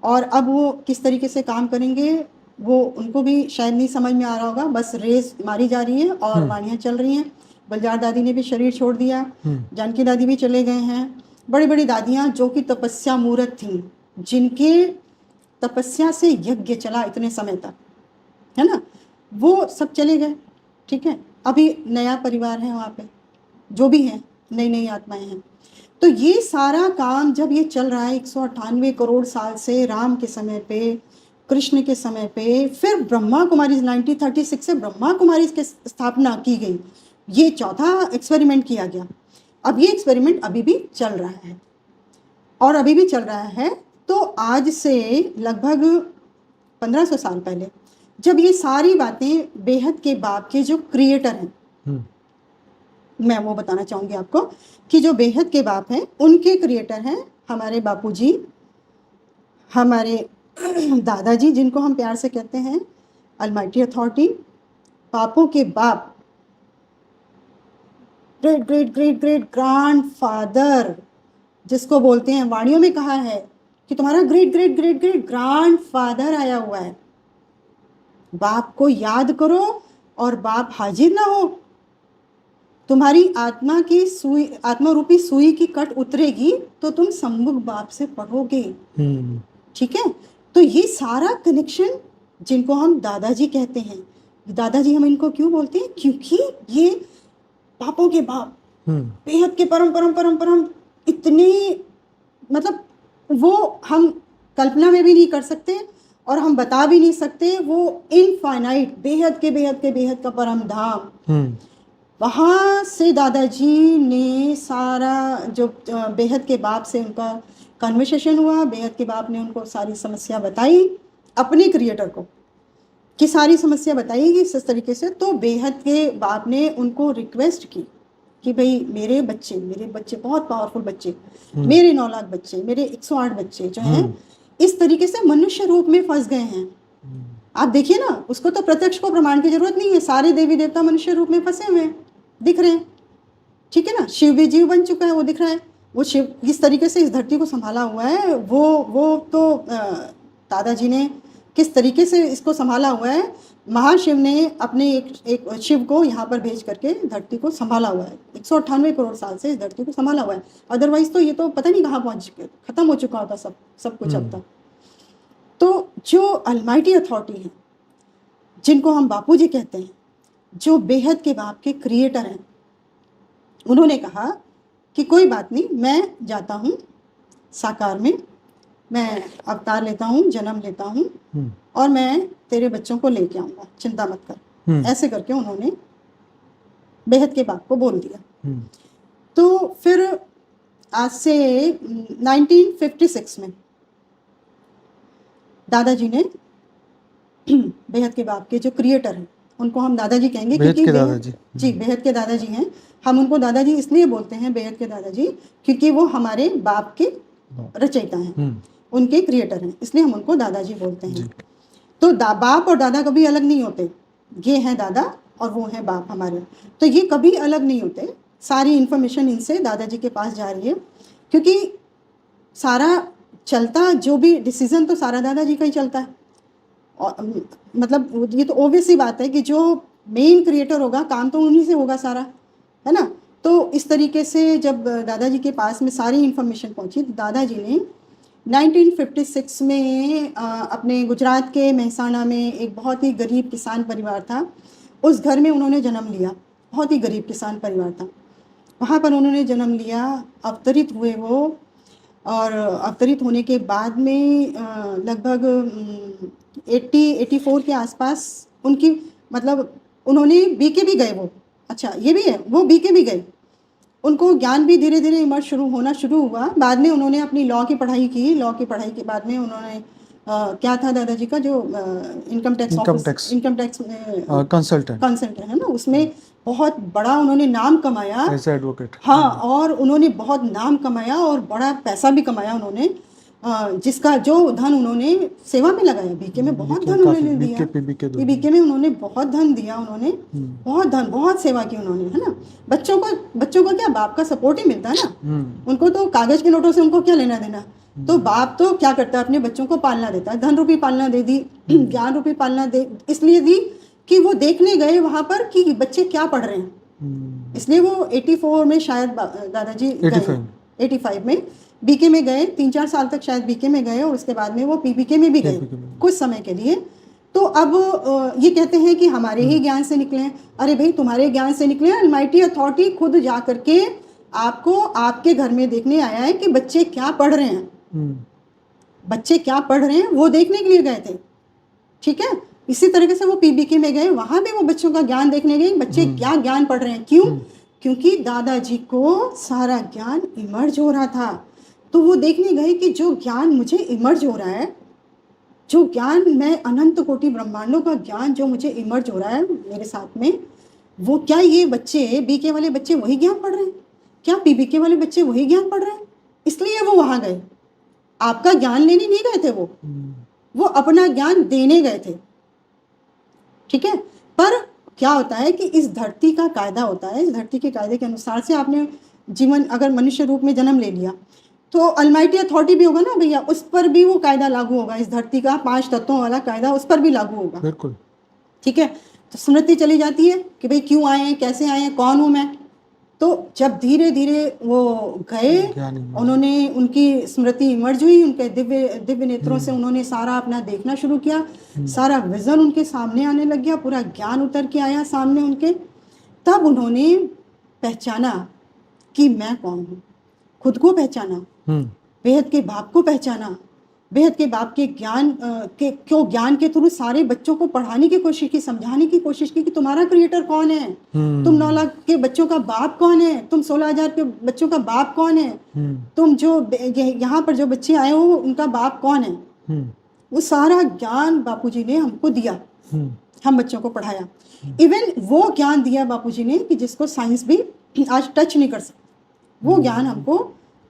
और अब वो किस तरीके से काम करेंगे वो उनको भी शायद नहीं समझ में आ रहा होगा। बस रेस मारी जा रही है और वाणियाँ चल रही हैं। बलजार दादी ने भी शरीर छोड़ दिया, जानकी दादी भी चले गए हैं। बड़ी बड़ी दादियाँ जो कि तपस्या मूर्त थी, जिनके तपस्या से यज्ञ चला इतने समय तक, है ना, वो सब चले गए। ठीक है। अभी नया परिवार है वहाँ पे, जो भी है नई नई आत्माएं हैं। तो ये सारा काम जब ये चल रहा है 198 करोड़ साल से, राम के समय पे, कृष्ण के समय पे, फिर ब्रह्मा कुमारी 1936 से ब्रह्मा कुमारी की स्थापना की गई, ये चौथा एक्सपेरिमेंट किया गया। अब ये एक्सपेरिमेंट अभी भी चल रहा है और अभी भी चल रहा है। तो आज से लगभग 1500 साल पहले जब ये सारी बातें बेहद के बाप के जो क्रिएटर हैं, मैं वो बताना चाहूँगी आपको कि जो बेहद के बाप हैं उनके क्रिएटर हैं हमारे बापूजी, हमारे दादाजी, जिनको हम प्यार से कहते हैं अलमाइटी अथॉरिटी, पापों के बाप, great great great great grand father, जिसको बोलते हैं, वाणियों में कहा है कि तुम्हारा great great great great grand father आया हुआ है। बाप को याद करो और बाप हाजिर ना हो, तुम्हारी आत्मा की सुई, आत्मा रूपी सुई की कट उतरेगी तो तुम सम्मुख बाप से पढ़ोगे। ठीक है, तो ये सारा कनेक्शन जिनको हम दादाजी कहते हैं, दादाजी हम इनको क्यों बोलते हैं? क्योंकि ये बापों के बाप, बेहद के परम परम परम परम, इतने मतलब वो हम कल्पना में भी नहीं कर सकते और हम बता भी नहीं सकते। वो इनफाइनाइट, बेहद के बेहद के बेहद का परम धाम, वहाँ से दादाजी ने सारा जो बेहद के बाप से उनका कन्वर्सेशन हुआ, बेहद के बाप ने उनको सारी समस्या बताई, अपने क्रिएटर को कि सारी समस्या बताई इस तरीके से। तो बेहद के बाप ने उनको रिक्वेस्ट की कि भाई मेरे बच्चे बहुत पावरफुल बच्चे, मेरे 9 लाख बच्चे, मेरे 108 बच्चे जो हैं इस तरीके से मनुष्य रूप में फंस गए हैं। आप देखिए ना, उसको तो प्रत्यक्ष को प्रमाण की जरूरत नहीं है, सारे देवी देवता मनुष्य रूप में फंसे हुए हैं, दिख रहे हैं। ठीक है ना, शिव भी जीव बन चुका है, वो दिख रहा है। वो शिव किस तरीके से इस धरती को संभाला हुआ है, वो तो दादाजी ने किस तरीके से इसको संभाला हुआ है। महाशिव ने अपने एक शिव को यहाँ पर भेज करके धरती को संभाला हुआ है। 198 करोड़ साल से इस धरती को संभाला हुआ है। अदरवाइज तो ये तो पता नहीं कहाँ पहुँच, खत्म हो चुका होता सब कुछ अब तक। तो जो अलमाइटी अथॉरिटी है, जिनको हम बापूजी कहते हैं, जो बेहद के बाप के क्रिएटर हैं, उन्होंने कहा कि कोई बात नहीं, मैं जाता हूँ साकार में, मैं अवतार लेता हूँ, जन्म लेता हूँ और मैं तेरे बच्चों को लेके आऊँगा, चिंता मत कर। ऐसे करके उन्होंने बेहद के बाप को बोल दिया। तो फिर आज से 1956 में दादाजी ने बेहद के बाप के जो क्रिएटर हैं, उनको हम दादाजी कहेंगे क्योंकि बेहद के दादाजी हैं। हम उनको दादाजी इसलिए बोलते हैं, बेहद के दादाजी, क्योंकि वो हमारे बाप के रचयिता हैं, उनके क्रिएटर हैं, इसलिए हम उनको दादाजी बोलते हैं। तो बाप और दादा कभी अलग नहीं होते, ये हैं दादा और वो हैं बाप हमारे, तो ये कभी अलग नहीं होते। सारी इन्फॉर्मेशन इनसे दादाजी के पास जा रही है, क्योंकि सारा चलता, जो भी डिसीजन तो सारा दादाजी का ही चलता है। और मतलब ये तो ऑब्वियस ही बात है कि जो मेन क्रिएटर होगा, काम तो उन्हीं से होगा सारा, है ना। तो इस तरीके से जब दादाजी के पास में सारी इन्फॉर्मेशन पहुंची, तो दादाजी ने 1956 में अपने गुजरात के मेहसाणा में एक बहुत ही गरीब किसान परिवार था, उस घर में उन्होंने जन्म लिया। बहुत ही गरीब किसान परिवार था, वहाँ पर उन्होंने जन्म लिया, अवतरित हुए वो। और अवतरित होने के बाद में लगभग 84 के आसपास उनकी, मतलब उन्होंने बीके भी गए वो, अच्छा ये भी है, वो बीके भी गए। उनको ज्ञान भी धीरे धीरे इमर्ज होना शुरू हुआ। बाद में उन्होंने अपनी लॉ की पढ़ाई की। लॉ की पढ़ाई के बाद में उन्होंने क्या था दादाजी का जो इनकम टैक्स कंसल्टेंट है ना, उसमें बहुत बड़ा उन्होंने नाम कमाया एज एडवोकेट। हाँ, और उन्होंने बहुत नाम कमाया और बड़ा पैसा भी कमाया उन्होंने, जिसका जो धन उन्होंने सेवा में लगाया। बीके में बहुत धन उन्होंने दिया, बीके में उन्होंने बहुत धन दिया, उन्होंने बहुत धन, बहुत सेवा की उन्होंने, है ना। बच्चों को क्या बाप का सपोर्ट ही मिलता है ना, उनको तो कागज के नोटों से उनको क्या लेना देना। तो बाप तो क्या करता है, अपने बच्चों को पालना देता है, धन रूपी पालना दे दी, ज्ञान रूपी पालना दे, इसलिए दी कि वो देखने गए वहां पर कि बच्चे क्या पढ़ रहे हैं। इसलिए वो 84 में शायद दादाजी 85 में बीके में गए, 3-4 साल तक शायद बीके में गए, और उसके बाद में वो पीबीके में भी गए कुछ समय के लिए। तो अब ये कहते हैं कि हमारे ही ज्ञान से निकले। अरे भाई, तुम्हारे ज्ञान से निकले, अलमाइटी अथॉरिटी खुद जा करके आपको आपके घर में देखने आया है कि बच्चे क्या पढ़ रहे हैं, बच्चे क्या पढ़ रहे हैं वो देखने के लिए गए थे। ठीक है, इसी तरीके से वो पीबीके में गए, वहां भी वो बच्चों का ज्ञान देखने गए, बच्चे क्या ज्ञान पढ़ रहे हैं। क्यों? क्योंकि दादाजी को सारा ज्ञान इमर्ज हो रहा था। तो वो देखने गए कि जो ज्ञान मुझे इमर्ज हो रहा है, जो ज्ञान, मैं अनंत कोटि ब्रह्मांडों का ज्ञान जो मुझे इमर्ज हो रहा है मेरे साथ में, वो क्या ये बच्चे, बीके वाले बच्चे वही ज्ञान पढ़ रहे हैं? क्या पीबीके वाले बच्चे वही ज्ञान पढ़ रहे हैं? इसलिए वो वहां गए। आपका ज्ञान लेने नहीं गए थे, वो अपना ज्ञान देने गए थे। ठीक है, पर क्या होता है कि इस धरती का कायदा होता है, इस धरती के कायदे के अनुसार से आपने जीवन, अगर मनुष्य रूप में जन्म ले लिया, तो अलमाइटी अथॉरिटी भी होगा ना भैया, उस पर भी वो कायदा लागू होगा। इस धरती का 5 तत्वों वाला कायदा उस पर भी लागू होगा। बिल्कुल। ठीक है। तो स्मृति चली जाती है कि भाई क्यों आए हैं, कैसे आए हैं, कौन हूँ मैं। तो जब धीरे धीरे वो गए, उन्होंने उनकी स्मृति इमर्ज हुई, उनके दिव्य दिव्य नेत्रों से उन्होंने सारा अपना देखना शुरू किया, सारा विजन उनके सामने आने लग गया, पूरा ज्ञान उतर के आया सामने उनके। तब उन्होंने पहचाना कि मैं कौन हूँ, खुद को पहचाना, बेहद के बाप को पहचाना, बेहद के बाप के ज्ञान के थ्रू सारे बच्चों को पढ़ाने की कोशिश की, समझाने की कोशिश की कि तुम्हारा क्रिएटर कौन है, तुम 9 लाख के बच्चों का बाप कौन है, तुम 16,000 के बच्चों का बाप कौन है, तुम जो यहाँ पर जो बच्चे आए हो उनका बाप कौन है। वो सारा ज्ञान बापूजी ने हमको दिया, हम बच्चों को पढ़ाया। इवन वो ज्ञान दिया बापूजी ने कि जिसको साइंस भी आज टच नहीं कर सकती, वो ज्ञान हमको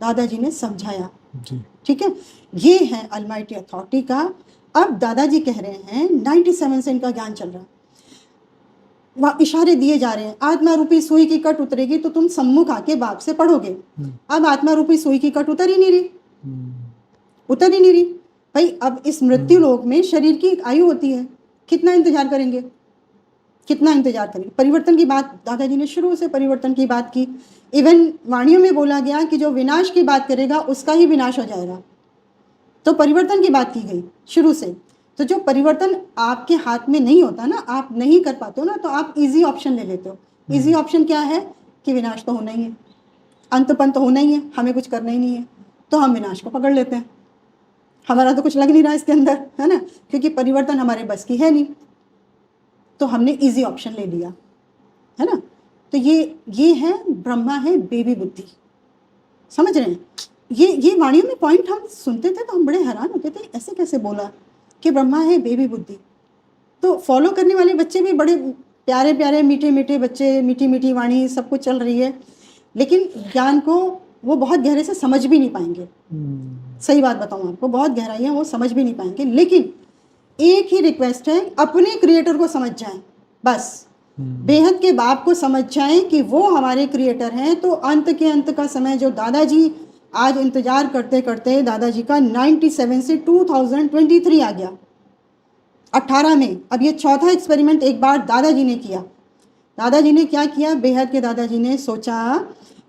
दादाजी ने समझाया। ठीक है, ये है अलमाइटी अथॉरिटी का। अब दादाजी कह रहे हैं 97 से इनका ज्ञान चल रहा है, वहाँ इशारे दिए जा रहे हैं, आत्मा रूपी सुई की कट उतरेगी तो तुम सम्मुख आके बाप से पढ़ोगे। अब आत्मा रूपी सुई की कट उतर ही नहीं रही, उतर ही नहीं रही भाई। अब इस मृत्यु लोक में शरीर की एक आयु होती है, कितना इंतजार करेंगे, कितना इंतजार करेंगे। परिवर्तन की बात दादाजी ने शुरू से परिवर्तन की बात की। इवन वाणियों में बोला गया कि जो विनाश की बात करेगा उसका ही विनाश हो जाएगा, तो परिवर्तन की बात की गई शुरू से। तो जो परिवर्तन आपके हाथ में नहीं होता ना, आप नहीं कर पाते हो ना, तो आप इजी ऑप्शन ले लेते हो। इजी ऑप्शन क्या है कि विनाश तो होना ही है, अंतपन तो होना ही है, हमें कुछ करना ही नहीं है, तो हम विनाश को पकड़ लेते हैं। हमारा तो कुछ लग नहीं रहा इसके अंदर, है ना, क्योंकि परिवर्तन हमारे बस की है नहीं, तो हमने इजी ऑप्शन ले लिया, है ना। तो ये है ब्रह्मा है बेबी बुद्धि, समझ रहे हैं। ये वाणियों में पॉइंट हम सुनते थे तो हम बड़े हैरान होते थे, ऐसे कैसे बोला कि ब्रह्मा है बेबी बुद्धि। तो फॉलो करने वाले बच्चे भी बड़े प्यारे प्यारे मीठे मीठे बच्चे, मीठी मीठी वाणी सब कुछ चल रही है, लेकिन ज्ञान को वो बहुत गहरे से समझ भी नहीं पाएंगे। सही बात बताऊं आपको, बहुत गहराई है, वो समझ भी नहीं पाएंगे। लेकिन एक ही रिक्वेस्ट है, अपने क्रिएटर को समझ जाएं, बस बेहद के बाप को समझ जाएं कि वो हमारे क्रिएटर हैं। तो अंत के अंत का समय जो दादाजी आज इंतजार करते करते दादाजी का 97 से 2023 आ गया, 18 में। अब ये चौथा एक्सपेरिमेंट एक बार दादाजी ने किया। दादाजी ने क्या किया, बेहद के दादाजी ने सोचा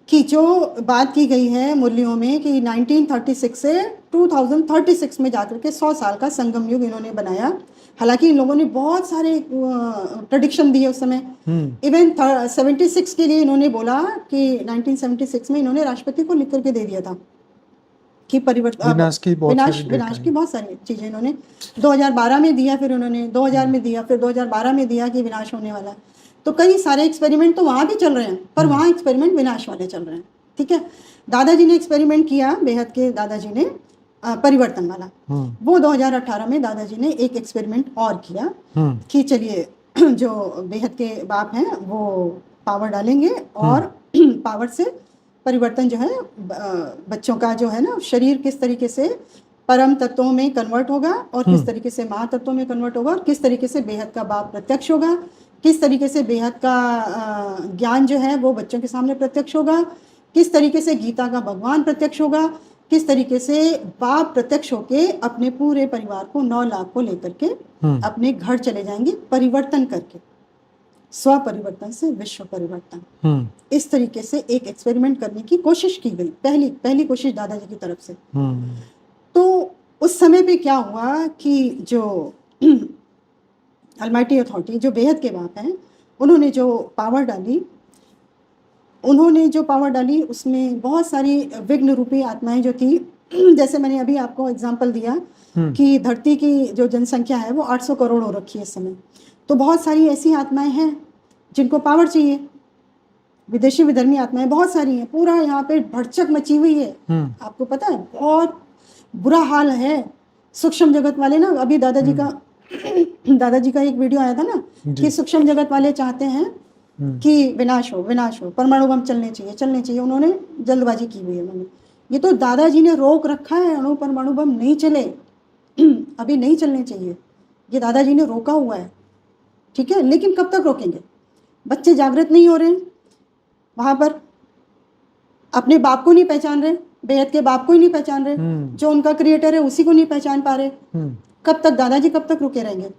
कि जो बात की गई है मुरलियों में कि 1936 से 2036 में जाकर के 100 साल का संगम युग इन्होंने बनाया। हालांकि इन लोगों ने बहुत सारे प्रेडिक्शन दिए उस समय। इवन 76 के लिए इन्होंने बोला कि 1976 में इन्होंने राष्ट्रपति को लिख करके दे दिया था कि परिवर्तन विनाश की बहुत सारी चीज़ें इन्होंने 2012 में दिया, फिर उन्होंने 2000 में दिया, फिर 2012 में दिया कि विनाश होने वाला है। तो कई सारे एक्सपेरिमेंट तो वहाँ भी चल रहे हैं, पर वहाँ एक्सपेरिमेंट विनाश वाले चल रहे हैं। ठीक है, दादाजी ने एक्सपेरिमेंट किया, बेहद के दादाजी ने परिवर्तन वाला। वो 2018 में दादाजी ने एक एक्सपेरिमेंट और किया कि चलिए जो बेहद के बाप हैं वो पावर डालेंगे और पावर से परिवर्तन जो है बच्चों का जो है ना शरीर किस तरीके से परम तत्वों में कन्वर्ट होगा और किस तरीके से महातत्वों में कन्वर्ट होगा और किस तरीके से बेहद का बाप प्रत्यक्ष होगा, किस तरीके से बेहद का ज्ञान जो है वो बच्चों के सामने प्रत्यक्ष होगा, किस तरीके से गीता का भगवान प्रत्यक्ष होगा, किस तरीके से बाप प्रत्यक्ष होके अपने पूरे परिवार को 9 लाख को लेकर के अपने घर चले जाएंगे परिवर्तन करके, स्व परिवर्तन से विश्व परिवर्तन। इस तरीके से एक एक्सपेरिमेंट करने की कोशिश की गई, पहली कोशिश दादाजी की तरफ से। तो उस समय पे क्या हुआ कि जो अलमाइटी अथॉरिटी जो बेहद के बाप हैं उन्होंने जो पावर डाली उसमें बहुत सारी विघ्न रूपी आत्माएं जो थी, जैसे मैंने अभी आपको एग्जांपल दिया कि धरती की जो जनसंख्या है वो 800 करोड़ हो रखी है इस समय। तो बहुत सारी ऐसी आत्माएं हैं जिनको पावर चाहिए, विदेशी विधर्मी आत्माएं बहुत सारी हैं, पूरा यहाँ पे भरचक मची हुई है। आपको पता है बहुत बुरा हाल है सूक्ष्म जगत वाले ना। अभी दादाजी का एक वीडियो आया था ना कि सूक्ष्म जगत वाले चाहते हैं कि विनाश हो, परमाणु बम चलने चाहिए। उन्होंने जल्दबाजी की हुई है उन्होंने। ये तो दादाजी ने रोक रखा है, अणु परमाणु बम नहीं चले, अभी नहीं चलने चाहिए, ये दादाजी ने रोका हुआ है। ठीक है, लेकिन कब तक रोकेंगे? बच्चे जागृत नहीं हो रहे हैं, वहां पर अपने बाप को नहीं पहचान रहे, बेहद के बाप को ही नहीं पहचान रहे, जो उनका क्रिएटर है उसी को नहीं पहचान पा रहे। कब तक दादाजी कब तक रुके रहेंगे?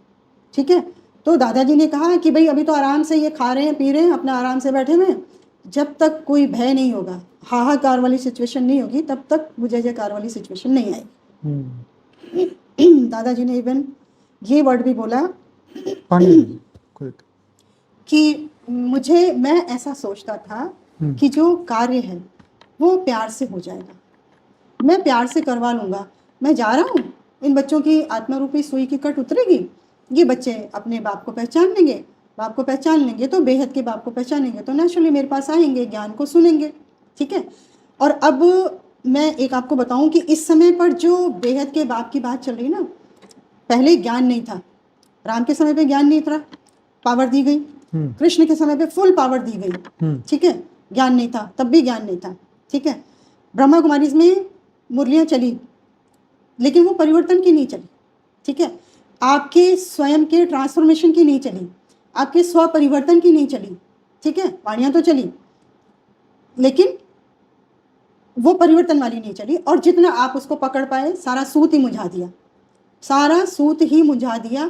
ठीक है, तो दादाजी ने कहा कि भाई अभी तो आराम से ये खा रहे हैं पी रहे हैं अपना आराम से बैठे हुए हैं, जब तक कोई भय नहीं होगा, हाहाकार वाली सिचुएशन नहीं होगी, तब तक जय जयकार वाली सिचुएशन नहीं आएगी। दादाजी ने इवन ये वर्ड भी बोला कि मैं ऐसा सोचता था कि जो कार्य है वो प्यार से हो जाएगा, मैं प्यार से करवा लूँगा, मैं जा रहा हूँ, इन बच्चों की आत्मा रूपी सुई की कट उतरेगी, ये बच्चे अपने बाप को पहचान लेंगे, बाप को पहचान लेंगे तो बेहद के बाप को पहचानेंगे तो नेचुरली मेरे पास आएंगे, ज्ञान को सुनेंगे, ठीक है। और अब मैं एक आपको बताऊं कि इस समय पर जो बेहद के बाप की बात चल रही ना, पहले ज्ञान नहीं था, राम के समय पे ज्ञान नहीं था, पावर दी गई, कृष्ण के समय पे फुल पावर दी गई, ठीक है, ज्ञान नहीं था, तब भी ज्ञान नहीं था, ठीक है। ब्रह्मा कुमारी में मुरलियाँ चली लेकिन वो परिवर्तन की नहीं चली, ठीक है, आपके स्वयं के ट्रांसफॉर्मेशन की नहीं चली, आपके स्व परिवर्तन की नहीं चली, ठीक है, वाणियाँ तो चली लेकिन वो परिवर्तन वाली नहीं चली। और जितना आप उसको पकड़ पाए सारा सूत ही मुझा दिया, सारा सूत ही मुझा दिया।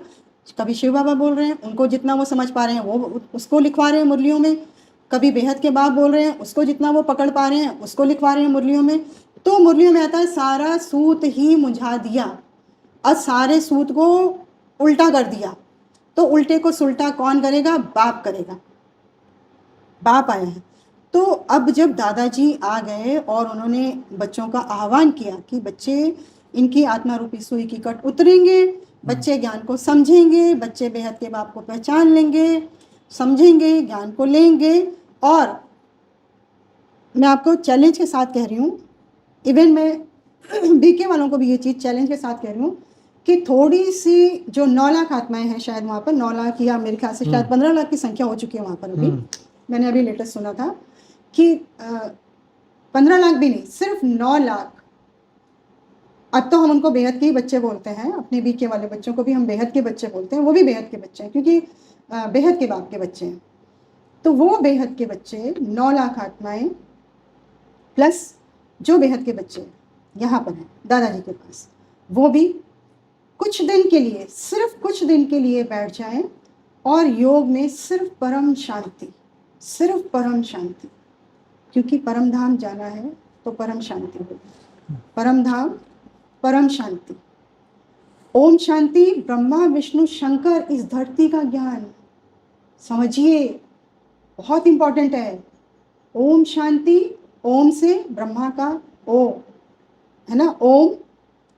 कभी शिव बाबा बोल रहे हैं, उनको जितना वो समझ पा रहे हैं वो उसको लिखवा रहे हैं मुरलियों में, कभी बेहद के बाप बोल रहे हैं, उसको जितना वो पकड़ पा रहे हैं उसको लिखवा रहे हैं मुरलियों में। तो मुरलियों में आता है सारा सूत ही मुझा दिया और सारे सूत को उल्टा कर दिया। तो उल्टे को सुल्टा कौन करेगा? बाप करेगा, बाप आया है। तो अब जब दादाजी आ गए और उन्होंने बच्चों का आह्वान किया कि बच्चे इनकी आत्मा रूपी सुई की कट उतरेंगे, बच्चे ज्ञान को समझेंगे, बच्चे बेहद के बाप को पहचान लेंगे, समझेंगे, ज्ञान को लेंगे। और मैं आपको चैलेंज के साथ कह रही हूँ, इवन मैं बीके वालों को भी ये चीज़ चैलेंज के साथ कह रही हूँ कि थोड़ी सी जो 9 लाख आत्माएं हैं, शायद वहाँ पर 9 लाख या मेरे ख्याल से शायद 15 लाख की संख्या हो चुकी है वहाँ पर अभी। मैंने अभी लेटेस्ट सुना था कि 15 लाख भी नहीं, सिर्फ 9 लाख। अब तो हम उनको बेहद के ही बच्चे बोलते हैं, अपने बीके वाले बच्चों को भी हम बेहद के बच्चे बोलते हैं, वो भी बेहद के बच्चे हैं क्योंकि बेहद के बाप के बच्चे हैं। तो वो बेहद के बच्चे 9 लाख आत्माएं प्लस जो बेहद के बच्चे यहाँ पर हैं दादाजी के पास, वो भी कुछ दिन के लिए, सिर्फ कुछ दिन के लिए बैठ जाएं और योग में सिर्फ परम शांति, सिर्फ परम शांति, क्योंकि परम धाम जाना है तो परम शांति होगी। परम धाम, परम शांति, ओम शांति, ब्रह्मा विष्णु शंकर, इस धरती का ज्ञान समझिए, बहुत इंपॉर्टेंट है। ओम शांति, ओम से ब्रह्मा का ओ है ना, ओम,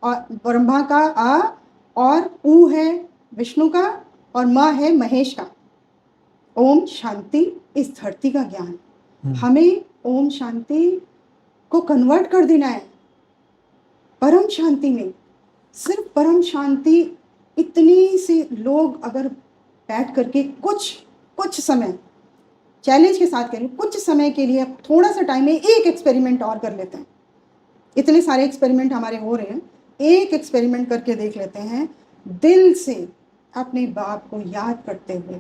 और ब्रह्मा का आ, और ऊ है विष्णु का, और म है महेश का। ओम शांति, इस धरती का ज्ञान। हमें ओम शांति को कन्वर्ट कर देना है परम शांति में। सिर्फ परम शांति, इतनी से लोग अगर बैठ करके कुछ समय, चैलेंज के साथ करें, कुछ समय के लिए थोड़ा सा टाइम में एक एक्सपेरिमेंट और कर लेते हैं। इतने सारे एक्सपेरिमेंट हमारे हो रहे हैं, एक एक्सपेरिमेंट करके देख लेते हैं, दिल से अपने बाप को याद करते हुए,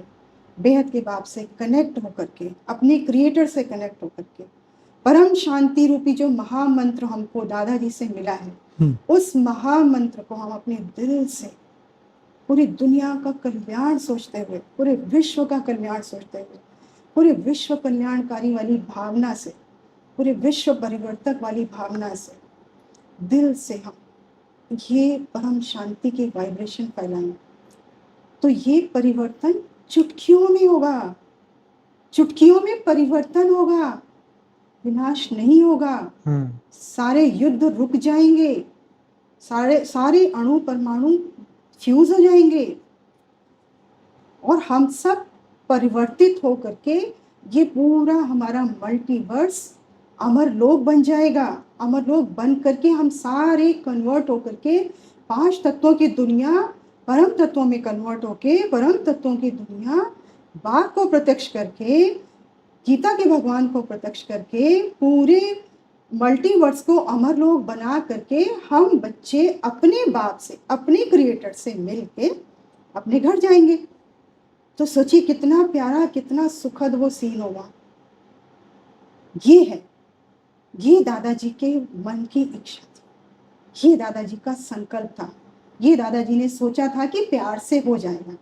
बेहद के बाप से कनेक्ट होकर के, अपने क्रिएटर से कनेक्ट होकर के, परम शांति रूपी जो महामंत्र हमको दादाजी से मिला है, उस महामंत्र को हम अपने दिल से पूरी दुनिया का कल्याण सोचते हुए, पूरे विश्व का कल्याण सोचते हुए, पूरे विश्व कल्याणकारी वाली भावना से, पूरे विश्व परिवर्तक वाली भावना से, दिल से हम ये परम शांति की वाइब्रेशन फैलाएं, तो ये परिवर्तन चुटकियों में होगा, चुटकियों में परिवर्तन होगा, विनाश नहीं होगा। सारे युद्ध रुक जाएंगे, सारे अणु परमाणु फ्यूज हो जाएंगे और हम सब परिवर्तित हो करके ये पूरा हमारा मल्टीवर्स अमर लोक बन जाएगा। अमर लोक बन करके हम सारे कन्वर्ट होकर के 5 तत्वों की दुनिया परम तत्वों में कन्वर्ट होके, परम तत्वों की दुनिया बाप को प्रत्यक्ष करके, गीता के भगवान को प्रत्यक्ष करके, पूरे मल्टीवर्स को अमर लोक बना करके हम बच्चे अपने बाप से, अपने क्रिएटर से मिलके अपने घर जाएंगे। तो सोचिए कितना प्यारा, कितना सुखद वो सीन होगा। ये है, ये दादाजी के मन की इच्छा थी, ये दादाजी का संकल्प था, ये दादाजी ने सोचा था कि प्यार से हो जाएगा।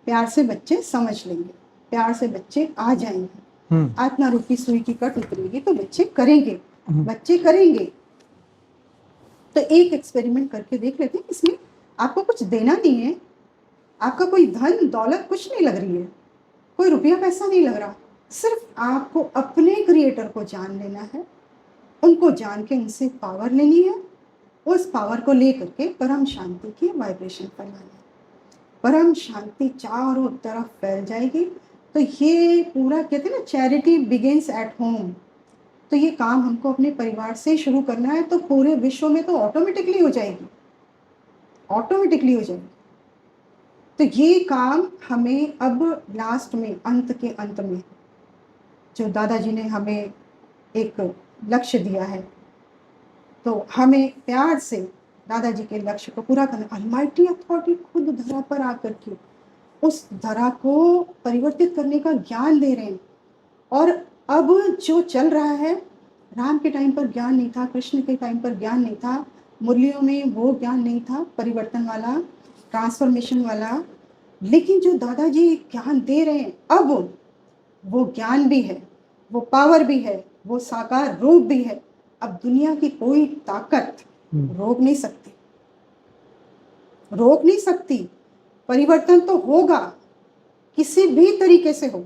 प्यार से बच्चे समझ लेंगे, प्यार से बच्चे आ जाएंगे। आत्मा रूपी सुई की कट उतरेगी तो बच्चे करेंगे, बच्चे करेंगे। तो एक एक्सपेरिमेंट करके देख लेते हैं। इसमें आपको कुछ देना नहीं है, आपका कोई धन दौलत कुछ नहीं लग रही है, कोई रुपया पैसा नहीं लग रहा, सिर्फ आपको अपने क्रिएटर को जान लेना है, उनको जान के उनसे पावर लेनी है, उस पावर को लेकर के परम शांति की वाइब्रेशन फैलानी है। परम शांति चारों तरफ फैल जाएगी। तो ये पूरा कहते हैं ना, चैरिटी बिगिंस एट होम। तो ये काम हमको अपने परिवार से शुरू करना है, तो पूरे विश्व में तो ऑटोमेटिकली हो जाएगी, ऑटोमेटिकली हो जाएगी। तो ये काम हमें अब लास्ट में, अंत के अंत में, जो दादाजी ने हमें एक लक्ष्य दिया है, तो हमें प्यार से दादाजी के लक्ष्य को पूरा करना। अलमाइटी अथॉरिटी खुद धरा पर आकर के उस धरा को परिवर्तित करने का ज्ञान दे रहे हैं। और अब जो चल रहा है, राम के टाइम पर ज्ञान नहीं था, कृष्ण के टाइम पर ज्ञान नहीं था, मुरलियों में वो ज्ञान नहीं था परिवर्तन वाला, ट्रांसफॉर्मेशन वाला। लेकिन जो दादाजी ज्ञान दे रहे हैं, अब वो ज्ञान भी है, वो पावर भी है, वो साकार रूप भी है। अब दुनिया की कोई ताकत रोक नहीं सकती, रोक नहीं सकती। परिवर्तन तो होगा, किसी भी तरीके से हो।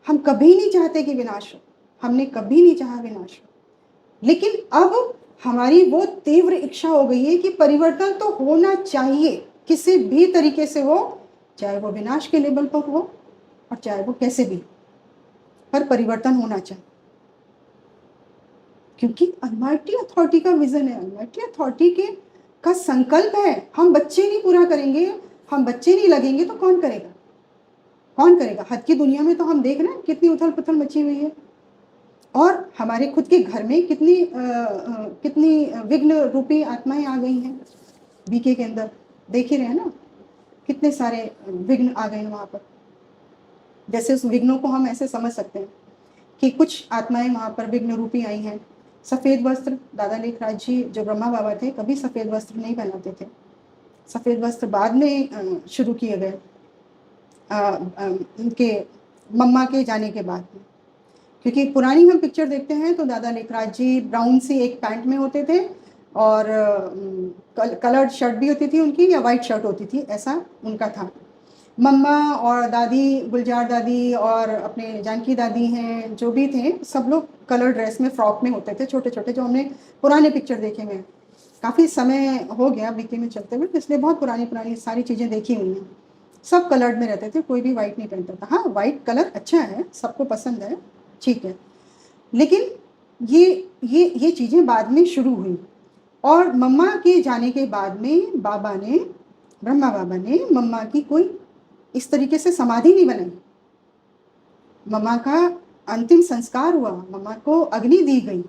हम कभी नहीं चाहते कि विनाश हो, हमने कभी नहीं चाहा विनाश हो, लेकिन अब हमारी वो तीव्र इच्छा हो गई है कि परिवर्तन तो होना चाहिए, किसी भी तरीके से हो, चाहे वो विनाश के लेवल पर हो और चाहे वो कैसे भी, पर परिवर्तन होना चाहिए। क्योंकि अलमाइटी अथॉरिटी का विजन है, अलमाइटी अथॉरिटी के का संकल्प है। हम बच्चे नहीं पूरा करेंगे, हम बच्चे नहीं लगेंगे तो कौन करेगा, कौन करेगा। हद की दुनिया में तो हम देख रहे हैं कितनी उथल पुथल मची हुई है, और हमारे खुद के घर में कितनी विघ्न रूपी आत्माएं आ गई हैं। बीके के अंदर देख ही रहे हैं ना, कितने सारे विघ्न आ गए हैं वहाँ पर। जैसे उस विघ्नों को हम ऐसे समझ सकते हैं कि कुछ आत्माएं वहाँ पर विघ्न रूपी आई हैं। सफ़ेद वस्त्र, दादा लेखराज जी जो ब्रह्मा बाबा थे, कभी सफ़ेद वस्त्र नहीं पहनाते थे। सफ़ेद वस्त्र बाद में शुरू किए गए उनके मम्मा के जाने के बाद में। क्योंकि पुरानी हम पिक्चर देखते हैं तो दादा लेखराज जी ब्राउन सी एक पैंट में होते थे, और कलर्ड शर्ट भी होती थी उनकी, या वाइट शर्ट होती थी, ऐसा उनका था। मम्मा और दादी, गुलजार दादी और अपने जानकी दादी हैं, जो भी थे, सब लोग कलर ड्रेस में, फ्रॉक में होते थे, छोटे छोटे, जो हमने पुराने पिक्चर देखे हुए हैं। काफ़ी समय हो गया बीके में चलते हुए, इसलिए बहुत पुरानी सारी चीज़ें देखी हुई हैं। सब कलर्ड में रहते थे, कोई भी वाइट नहीं पहनता था। हाँ, वाइट कलर अच्छा है, सबको पसंद है, ठीक है। लेकिन ये चीज़ें बाद में शुरू हुई, और मम्मा के जाने के बाद में ब्रह्मा बाबा ने मम्मा की कोई इस तरीके से समाधि नहीं बनाई। मम्मा का अंतिम संस्कार हुआ, मम्मा को अग्नि दी गई,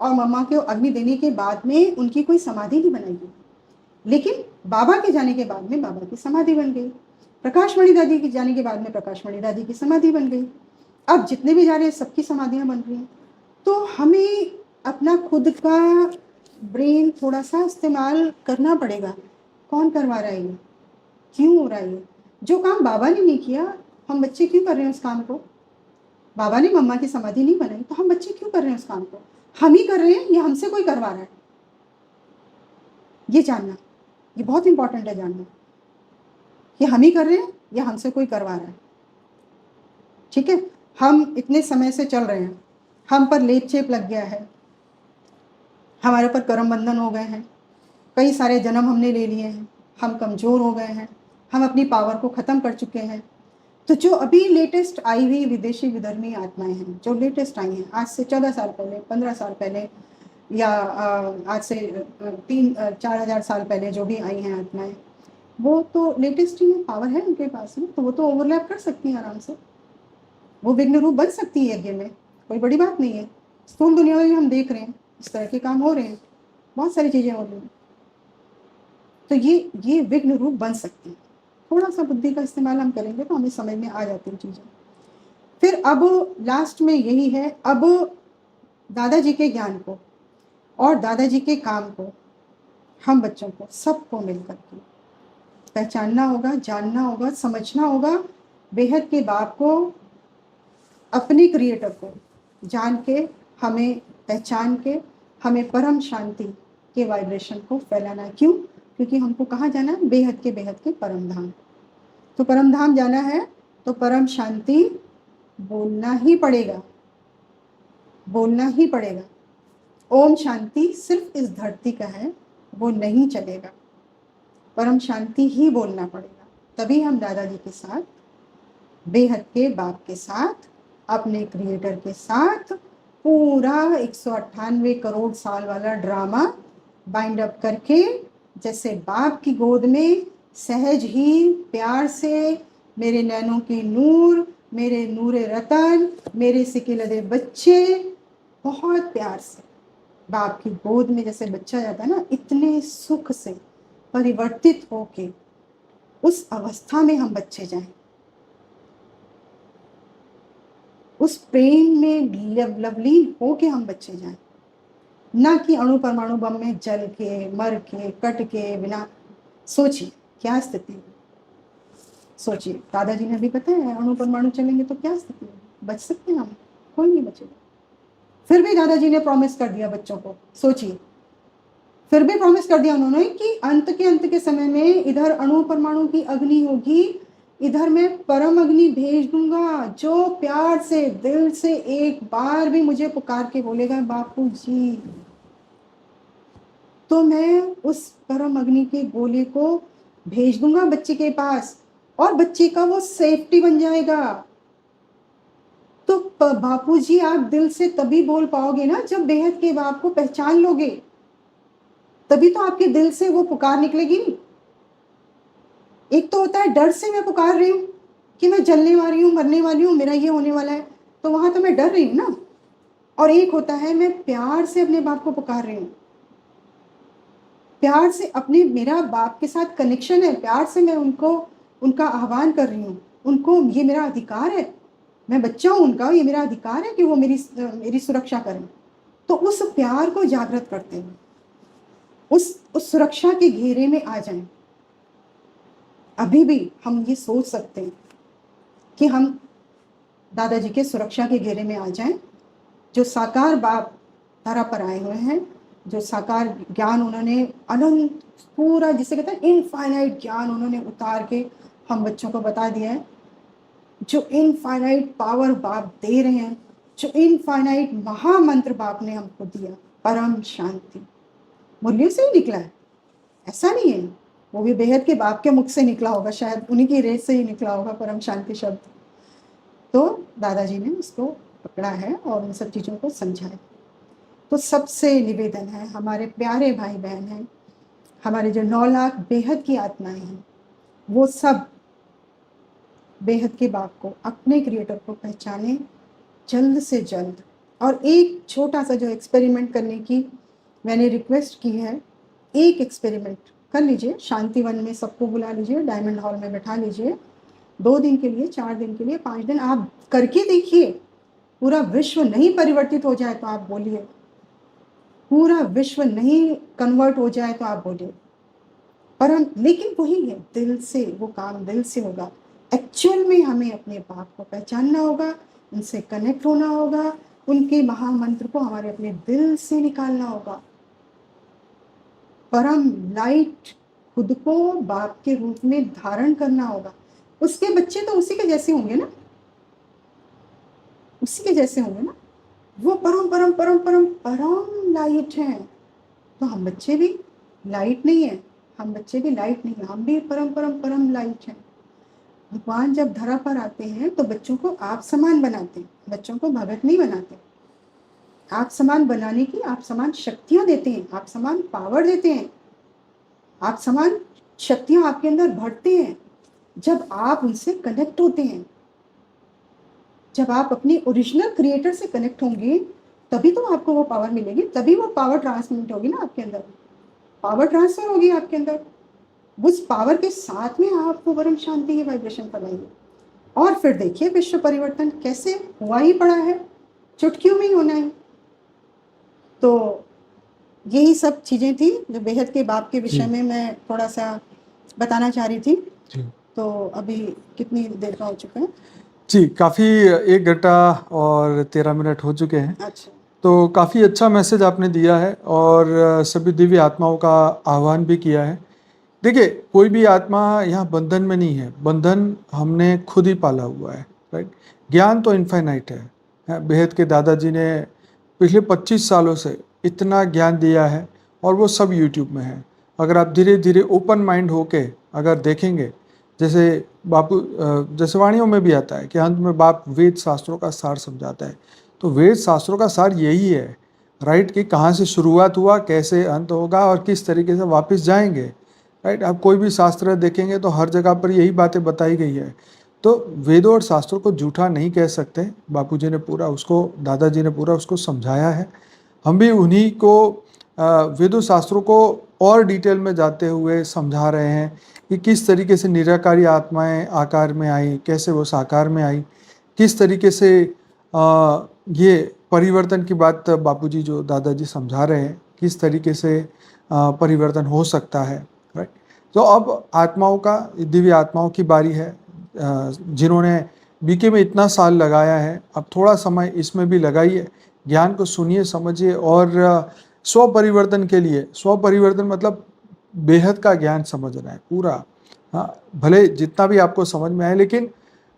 और मम्मा को अग्नि देने के बाद में उनकी कोई समाधि नहीं बनाई गई। लेकिन बाबा के जाने के बाद में बाबा की समाधि बन गई। प्रकाशमणि दादी के जाने के बाद में प्रकाशमणि दादी की समाधि बन गई। अब जितने भी जा रहे हैं सबकी समाधियाँ बन रही हैं। तो हमें अपना खुद का ब्रेन थोड़ा सा इस्तेमाल करना पड़ेगा। कौन करवा रहा है ये, क्यों हो रहा है ये? जो काम बाबा ने नहीं किया, हम बच्चे क्यों कर रहे हैं उस काम को? बाबा ने मम्मा की समाधि नहीं बनाई, तो हम बच्चे क्यों कर रहे हैं उस काम को? हम ही कर रहे हैं या हमसे कोई करवा रहा है? ये जानना, ये बहुत इंपॉर्टेंट है जानना, कि हम ही कर रहे हैं या हमसे कोई करवा रहा है। ठीक है, हम इतने समय से चल रहे हैं, हम पर लेप चेप लग गया है, हमारे ऊपर कर्म बंधन हो गए हैं, कई सारे जन्म हमने ले लिए हैं, हम कमज़ोर हो गए हैं, हम अपनी पावर को ख़त्म कर चुके हैं। तो जो अभी लेटेस्ट आई हुई विदेशी विधर्मी आत्माएं हैं, जो लेटेस्ट आई हैं, आज से 14 साल पहले, 15 साल पहले, या आज से 3-4 हज़ार साल पहले जो भी आई हैं आत्माएं, वो तो लेटेस्ट ही है, पावर है उनके पास में, तो वो तो ओवरलैप कर सकती हैं आराम से। वो विघ्न रूप बन सकती है यज्ञ में, कोई बड़ी बात नहीं है। स्थूल दुनिया में भी हम देख रहे हैं इस तरह के काम हो रहे हैं, बहुत सारी चीज़ें हो रही हैं। तो ये विघ्न रूप बन सकती है। थोड़ा सा बुद्धि का इस्तेमाल हम करेंगे तो हमें समझ में आ जाती हैं चीज़ें। फिर अब लास्ट में यही है, अब दादाजी के ज्ञान को और दादाजी के काम को हम बच्चों को सबको मिल करके पहचानना होगा, जानना होगा, समझना होगा बेहद के बाप को, अपने क्रिएटर को जान के, हमें पहचान के, हमें परम शांति के वाइब्रेशन को फैलाना है। क्यों? क्योंकि हमको कहाँ जाना है? बेहद के परम धाम। तो परम धाम जाना है तो परम शांति बोलना ही पड़ेगा, बोलना ही पड़ेगा। ओम शांति सिर्फ इस धरती का है, वो नहीं चलेगा, परम शांति ही बोलना पड़ेगा। तभी हम दादाजी के साथ, बेहद के बाप के साथ, अपने क्रिएटर के साथ पूरा 198 करोड़ साल वाला ड्रामा बाइंड अप करके, जैसे बाप की गोद में सहज ही प्यार से, मेरे नैनों की नूर, मेरे नूरे रतन, मेरे सिकिलदे बच्चे, बहुत प्यार से बाप की गोद में जैसे बच्चा जाता है ना, इतने सुख से परिवर्तित होके उस अवस्था में हम बच्चे जाएं, उस प्रेम में लवलीन होके हम बच्चे जाएं, ना कि अणु परमाणु बम में जल के, मर के, कट के बिना। सोचिए क्या स्थिति है, सोचिए। दादाजी ने अभी बताया अणु परमाणु चलेंगे तो क्या स्थिति है, बच सकते हैं हम? कोई नहीं बचेगा। फिर भी दादाजी ने प्रॉमिस कर दिया बच्चों को, सोचिए, फिर भी प्रॉमिस कर दिया उन्होंने कि अंत के समय में इधर अणु परमाणु की अग्नि होगी, इधर मैं परम अग्नि भेज दूंगा। जो प्यार से दिल से एक बार भी मुझे पुकार के बोलेगा बापू जी, तो मैं उस परम अग्नि के गोले को भेज दूंगा बच्चे के पास, और बच्चे का वो सेफ्टी बन जाएगा। तो बापू जी आप दिल से तभी बोल पाओगे ना जब बेहद के बाप को पहचान लोगे, तभी तो आपके दिल से वो पुकार निकलेगी। एक तो होता है डर से मैं पुकार रही हूँ कि मैं जलने वाली हूँ, मरने वाली हूँ, मेरा ये होने वाला है, तो वहां तो मैं डर रही हूँ ना। और एक होता है मैं प्यार से अपने बाप को पुकार रही हूँ, प्यार से अपने, मेरा बाप के साथ कनेक्शन है, प्यार से मैं उनको, उनका आह्वान कर रही हूँ, उनको, ये मेरा अधिकार है, मैं बच्चा हूँ उनका, ये मेरा अधिकार है कि वो मेरी सुरक्षा करें। तो उस प्यार को जागृत करते हैं, उस सुरक्षा के घेरे में आ जाएं। अभी भी हम ये सोच सकते हैं कि हम दादाजी के सुरक्षा के घेरे में आ जाएं। जो साकार बाप धरा पर आए हुए हैं, जो साकार ज्ञान उन्होंने अनंत पूरा, जिसे कहते हैं इनफाइनाइट ज्ञान उन्होंने उतार के हम बच्चों को बता दिया है। जो इनफाइनाइट पावर बाप दे रहे हैं, जो इनफाइनाइट महामंत्र बाप ने हमको दिया, परम शांति, मुरली से ही निकला है, ऐसा नहीं है, वो भी बेहद के बाप के मुख से निकला होगा, शायद उन्हीं की रेस से ही निकला होगा परम शांति शब्द। तो दादाजी ने उसको पकड़ा है और उन सब चीज़ों को समझाया। तो सबसे निवेदन है, हमारे प्यारे भाई बहन हैं, हमारे जो 9 लाख बेहद की आत्माएं हैं, वो सब बेहद के बाप को, अपने क्रिएटर को पहचाने जल्द से जल्द। और एक छोटा सा जो एक्सपेरिमेंट करने की मैंने रिक्वेस्ट की है, एक एक्सपेरिमेंट कर लीजिए, शांतिवन में सबको बुला लीजिए, डायमंड हॉल में बैठा लीजिए, 2 दिन के लिए, 4 दिन के लिए, 5 दिन आप करके देखिए। पूरा विश्व नहीं परिवर्तित हो जाए तो आप बोलिए, पूरा विश्व नहीं कन्वर्ट हो जाए तो आप बोलिए, पर हम, लेकिन वही है, दिल से वो काम दिल से होगा। एक्चुअल में हमें अपने बाप को पहचानना होगा, उनसे कनेक्ट होना होगा, उनके महामंत्र को हमारे अपने दिल से निकालना होगा। परम लाइट खुद को बाप के रूप में धारण करना होगा। उसके बच्चे तो उसी के जैसे होंगे ना, उसी के जैसे होंगे ना, वो परम परम परम परम परम लाइट हैं। तो हम बच्चे भी लाइट नहीं है, हम बच्चे भी लाइट नहीं है, हम भी परम परम परम लाइट हैं। भगवान जब धरा पर आते हैं तो बच्चों को आप समान बनाते हैं, बच्चों को भगत नहीं बनाते। आप समान बनाने की आप समान शक्तियां देते हैं, आप समान पावर देते हैं, आप समान शक्तियां आपके अंदर भरते हैं जब आप उनसे कनेक्ट होते हैं। जब आप अपने ओरिजिनल क्रिएटर से कनेक्ट होंगे तभी तो आपको वो पावर मिलेगी, तभी वो पावर ट्रांसमिट होगी ना आपके अंदर, पावर ट्रांसफर होगी आपके अंदर। उस पावर के साथ में आपको परम शांति की वाइब्रेशन फैलाएंगे और फिर देखिए विश्व परिवर्तन कैसे हुआ ही पड़ा है, चुटकियों में ही होना है। तो यही सब चीज़ें थी जो बेहद के बाप के विषय में मैं थोड़ा सा बताना चाह रही थी। जी तो अभी कितनी देर का हो चुका है? जी, काफ़ी 1 घंटा और 13 मिनट हो चुके हैं। अच्छा। तो काफ़ी अच्छा मैसेज आपने दिया है और सभी दिव्य आत्माओं का आह्वान भी किया है। देखिए, कोई भी आत्मा यहाँ बंधन में नहीं है, बंधन हमने खुद ही पाला हुआ है, राइट? ज्ञान तो इनफाइनाइट है। बेहद के दादाजी ने पिछले 25 सालों से इतना ज्ञान दिया है और वो सब यूट्यूब में है। अगर आप धीरे धीरे ओपन माइंड होके अगर देखेंगे, जैसे बापू जैसे वाणियों में भी आता है कि अंत में बाप वेद शास्त्रों का सार समझाता है। तो वेद शास्त्रों का सार यही है, राइट, कि कहाँ से शुरुआत हुआ, कैसे अंत होगा और किस तरीके से वापस जाएंगे, राइट। आप कोई भी शास्त्र देखेंगे तो हर जगह पर यही बातें बताई गई है। तो वेदों और शास्त्रों को झूठा नहीं कह सकते। बापूजी ने पूरा उसको, दादाजी ने पूरा उसको समझाया है। हम भी उन्हीं को वेदों शास्त्रों को और डिटेल में जाते हुए समझा रहे हैं कि किस तरीके से निराकारी आत्माएं आकार में आई, कैसे वो साकार में आई, किस तरीके से ये परिवर्तन की बात बापूजी जो दादाजी समझा रहे हैं, किस तरीके से परिवर्तन हो सकता है, राइट। तो अब आत्माओं का, दिव्य आत्माओं की बारी है, जिन्होंने बीके में इतना साल लगाया है, अब थोड़ा समय इसमें भी लगाइए, ज्ञान को सुनिए, समझिए और स्व परिवर्तन के लिए, स्व परिवर्तन मतलब बेहद का ज्ञान समझना है पूरा। हाँ, भले जितना भी आपको समझ में आए, लेकिन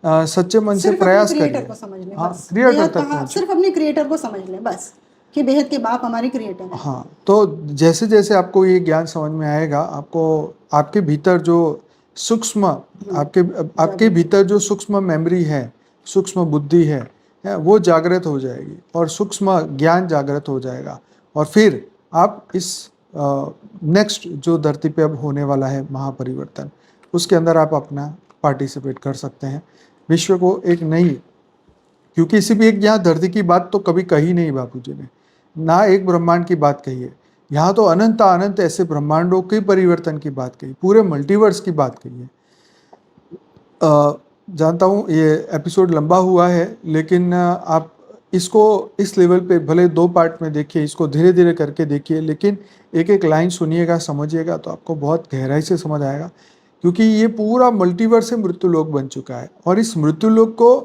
सच्चे मन से सिर्फ अपने प्रयास क्रिएटर करिए। को समझ लें हाँ, बस। क्रिएटर बेहद तक कहाँ, पहुंचे। सिर्फ अपने क्रिएटर को समझ लें बस, कि बेहद के बाप हमारे क्रिएटर हैं। हाँ, तो जैसे जैसे आपको ये ज्ञान समझ में आएगा, आपको आपके भीतर जो सूक्ष्म, आपके भीतर जो सूक्ष्म मेमोरी है, सूक्ष्म बुद्धि है, वो जागृत हो जाएगी और सूक्ष्म ज्ञान जागृत हो जाएगा। और फिर आप इस नेक्स्ट जो धरती पे अब होने वाला है महापरिवर्तन, उसके अंदर आप अपना पार्टिसिपेट कर सकते हैं। विश्व को एक नई, क्योंकि इसी भी एक यहाँ धरती की बात तो कभी कही नहीं बापूजी ने, ना एक ब्रह्मांड की बात कही है। यहाँ तो अनंत अनंत ऐसे ब्रह्मांडों के परिवर्तन की बात कही, पूरे मल्टीवर्स की बात कही है। जानता हूँ ये एपिसोड लंबा हुआ है, लेकिन आप इसको इस लेवल पे भले 2 पार्ट में देखिए, इसको धीरे धीरे करके देखिए, लेकिन एक एक लाइन सुनिएगा, समझिएगा तो आपको बहुत गहराई से समझ आएगा। क्योंकि ये पूरा मल्टीवर्स से मृत्युलोक बन चुका है और इस मृत्युलोक को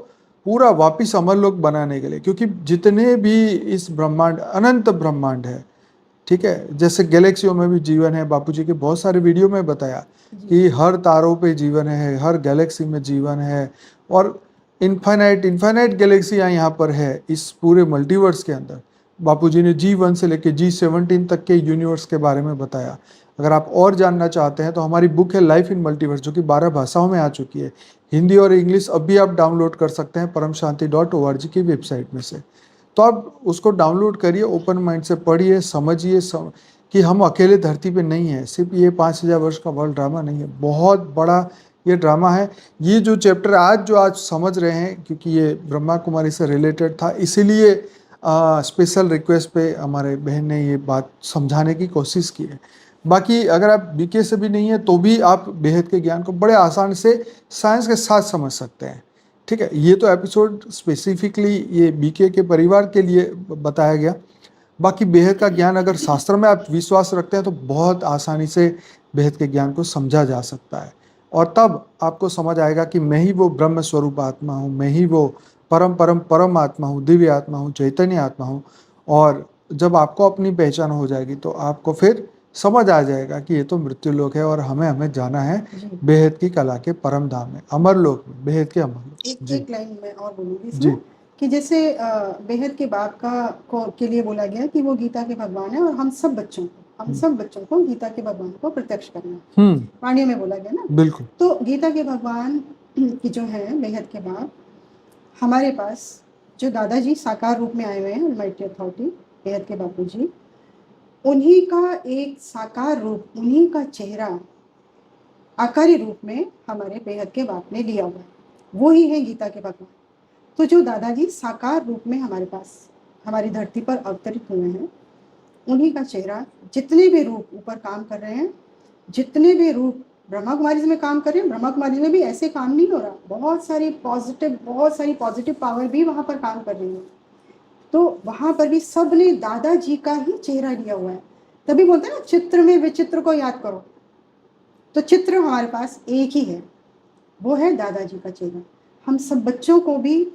पूरा वापिस अमरलोक बनाने के लिए, क्योंकि जितने भी इस ब्रह्मांड, अनंत ब्रह्मांड है, ठीक है, जैसे गैलेक्सियों में भी जीवन है, बापूजी के बहुत सारे वीडियो में बताया कि हर तारों पे जीवन है, हर गैलेक्सी में जीवन है और इनफाइनाइट इनफाइनाइट गैलेक्सियाँ यहाँ पर है इस पूरे मल्टीवर्स के अंदर। बापूजी ने G1 से लेके G17 तक के यूनिवर्स के बारे में बताया। अगर आप और जानना चाहते हैं तो हमारी बुक है लाइफ इन मल्टीवर्स, जो कि 12 भाषाओं में आ चुकी है, हिंदी और इंग्लिश अभी आप डाउनलोड कर सकते हैं paramshanti.org की वेबसाइट में से। तो आप उसको डाउनलोड करिए, ओपन माइंड से पढ़िए, समझिए कि हम अकेले धरती पे नहीं हैं। सिर्फ ये 5000 वर्ष का वर्ल्ड ड्रामा नहीं है, बहुत बड़ा ये ड्रामा है। ये जो चैप्टर आज समझ रहे हैं, क्योंकि ये ब्रह्मा कुमारी से रिलेटेड था, इसीलिए स्पेशल रिक्वेस्ट पे हमारे बहन ने ये बात समझाने की कोशिश की है। बाकी अगर आप बीके से भी नहीं है तो भी आप बेहद के ज्ञान को बड़े आसान से साइंस के साथ समझ सकते हैं, ठीक है। ये तो एपिसोड स्पेसिफिकली ये बीके के परिवार के लिए बताया गया। बाकी बेहद का ज्ञान अगर शास्त्र में आप विश्वास रखते हैं तो बहुत आसानी से बेहद के ज्ञान को समझा जा सकता है और तब आपको समझ आएगा कि मैं ही वो ब्रह्म स्वरूप आत्मा हूँ, मैं ही वो परम आत्मा हूँ, दिव्य आत्मा हूँ, चैतन्य आत्मा हूँ। और जब आपको अपनी पहचान हो जाएगी तो आपको फिर समझ आ जाएगा कि ये तो मृत्यु लोक है और हमें जाना है बेहद की कला के परम धाम में, अमर लोक में, बेहद के अमर लोक। एक लाइन मैं और बोलूँगी इसमें कि जैसे बेहद के बाप के लिए बोला गया कि वो गीता के भगवान है और हम सब बच्चों को गीता के भगवान को प्रत्यक्ष करना है। वाणी में बोला गया ना, बिल्कुल। तो गीता के भगवान की जो है बेहद के बाप, हमारे पास जो दादाजी साकार रूप में आए हुए हैं, अलमाइटी अथॉरिटी बेहद के बापू जी, उन्हीं का एक साकार रूप, उन्हीं का चेहरा आकारी रूप में हमारे बेहद के बाप ने लिया हुआ, वो ही है गीता के भगवान। तो जो दादाजी साकार रूप में हमारे पास, हमारी धरती पर अवतरित हुए हैं, उन्हीं का चेहरा, जितने भी रूप ऊपर काम कर रहे हैं, जितने भी रूप ब्रह्मा कुमारी में काम कर रहे हैं, ब्रह्मा कुमारी में भी ऐसे काम नहीं हो रहा, बहुत सारी पॉजिटिव पावर भी वहाँ पर काम कर रही है। तो वहाँ पर भी सब ने दादाजी का ही चेहरा लिया हुआ है। तभी बोलते हैं ना, चित्र में विचित्र को याद करो। तो चित्र हमारे पास एक ही है, वो है दादाजी का चेहरा। हम सब बच्चों को भी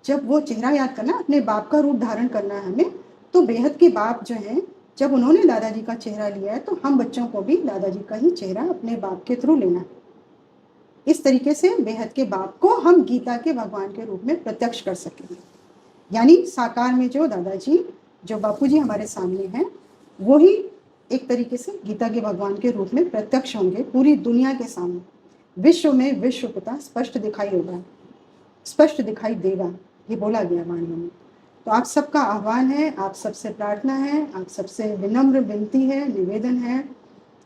जब वो चेहरा याद करना, अपने बाप का रूप धारण करना है हमें, तो बेहद के बाप जो हैं, जब उन्होंने दादाजी का चेहरा लिया है, तो हम बच्चों को भी दादाजी का ही चेहरा अपने बाप के थ्रू लेना है। इस तरीके से बेहद के बाप को हम गीता के भगवान के रूप में प्रत्यक्ष कर सकेंगे। यानी साकार में जो दादाजी, जो बापूजी हमारे सामने हैं, वो ही एक तरीके से गीता के भगवान के रूप में प्रत्यक्ष होंगे पूरी दुनिया के सामने। विश्व में विश्व पिता स्पष्ट दिखाई होगा, स्पष्ट दिखाई देगा, ये बोला गया वाणी में। तो आप सबका आह्वान है, आप सबसे प्रार्थना है, आप सबसे विनम्र विनती है, निवेदन है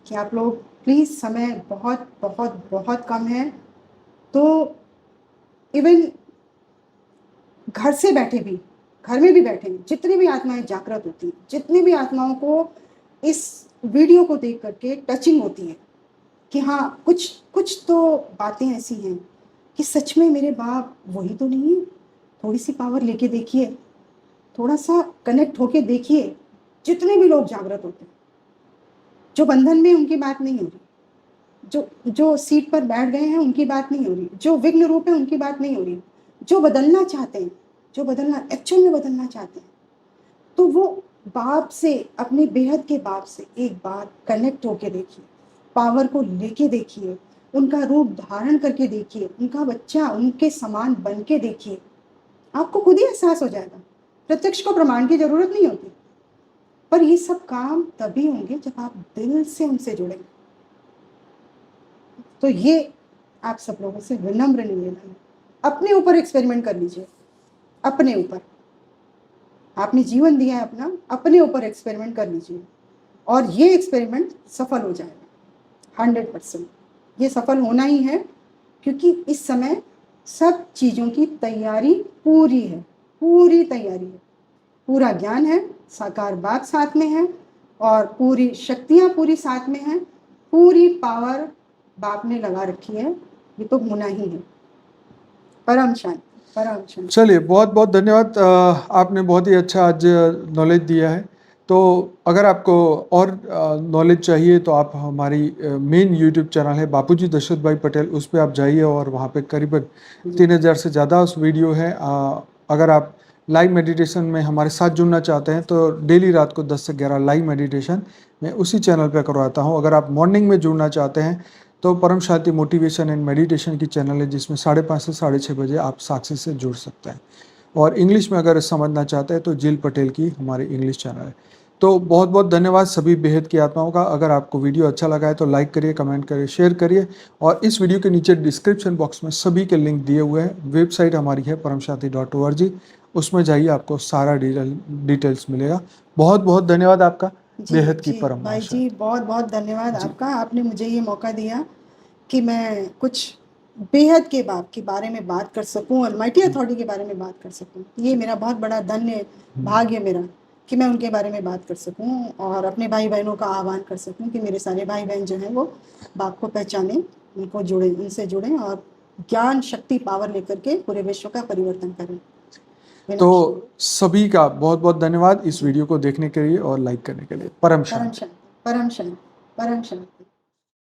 कि आप लोग प्लीज़, समय बहुत बहुत बहुत कम है, तो इवन घर से बैठे भी, घर में भी बैठे जितनी भी आत्माएं जागृत होती हैं, जितनी भी आत्माओं को इस वीडियो को देख करके टचिंग होती है कि हाँ, कुछ तो बातें ऐसी हैं कि सच में मेरे बाप वही तो नहीं है। थोड़ी सी पावर लेके देखिए, थोड़ा सा कनेक्ट होके देखिए। जितने भी लोग जागृत होते हैं, जो बंधन में, उनकी बात नहीं हो रही, जो सीट पर बैठ गए हैं उनकी बात नहीं हो रही, जो विघ्न रूप है उनकी बात नहीं हो रही, जो बदलना चाहते हैं, जो बदलना एक्चुअल में बदलना चाहते हैं, तो वो बाप से, अपने बेहद के बाप से एक बार कनेक्ट होके देखिए, पावर को लेके देखिए, उनका रूप धारण करके देखिए, उनका बच्चा उनके समान बन के देखिए। आपको खुद ही एहसास हो जाएगा। प्रत्यक्ष को प्रमाण की जरूरत नहीं होती, पर ये सब काम तभी होंगे जब आप दिल से उनसे जुड़ेंगे। तो ये आप सब लोगों से विनम्र निवेदन है, अपने ऊपर एक्सपेरिमेंट कर लीजिए। अपने ऊपर आपने जीवन दिया है अपना, अपने ऊपर एक्सपेरिमेंट कर लीजिए, और ये एक्सपेरिमेंट सफल हो जाएगा 100%। ये सफल होना ही है, क्योंकि इस समय सब चीज़ों की तैयारी पूरी है, पूरी तैयारी है, पूरा ज्ञान है, साकार बाप साथ में है, और पूरी शक्तियाँ पूरी साथ में हैं, पूरी पावर बाप ने लगा रखी है। ये तो होना ही है। परम शांति, परम शांति। चलिए, बहुत बहुत धन्यवाद। आपने बहुत ही अच्छा आज नॉलेज दिया है। तो अगर आपको और नॉलेज चाहिए तो आप हमारी मेन यूट्यूब चैनल है बापूजी दशरथ भाई पटेल, उस पर आप जाइए और वहाँ पे करीबन 3000 से ज़्यादा उस वीडियो है। अगर आप लाइव मेडिटेशन में हमारे साथ जुड़ना चाहते हैं तो डेली रात को 10 से 11 लाइव मेडिटेशन मैं उसी चैनल पर करवाता हूँ। अगर आप मॉर्निंग में जुड़ना चाहते हैं तो परम शांति मोटिवेशन एंड मेडिटेशन की चैनल है, जिसमें 5:30 से 6:30 बजे आप साक्षी से जुड़ सकते हैं। और इंग्लिश में अगर समझना चाहते हैं तो जिल पटेल की हमारी इंग्लिश चैनल है। तो बहुत बहुत धन्यवाद सभी बेहद की आत्माओं का। अगर आपको वीडियो अच्छा लगा है तो लाइक करिए, कमेंट करिए, शेयर करिए, और इस वीडियो के नीचे डिस्क्रिप्शन बॉक्स में सभी के लिंक दिए हुए हैं। वेबसाइट हमारी है paramshanti.org, उसमें जाइए, आपको सारा डिटेल्स मिलेगा। बहुत बहुत धन्यवाद आपका। बेहद की परम भाई जी, बहुत बहुत धन्यवाद आपका। आपने मुझे ये मौका दिया कि मैं कुछ बेहद के बाप के बारे में बात कर सकूं, और माइटी अथॉरिटी के बारे में बात कर सकूं। ये मेरा बहुत बड़ा धन्य भाग्य मेरा कि मैं उनके बारे में बात कर सकूं, और अपने भाई बहनों का आह्वान कर सकूं कि मेरे सारे भाई बहन जो हैं वो बाप को पहचानें, उनको जुड़े, उनसे जुड़ें, और ज्ञान शक्ति पावर लेकर के पूरे विश्व का परिवर्तन करें। तो सभी का बहुत बहुत धन्यवाद इस वीडियो को देखने के लिए और लाइक करने के लिए। परम शांति, परम शांति, परम शांति, परम शांति।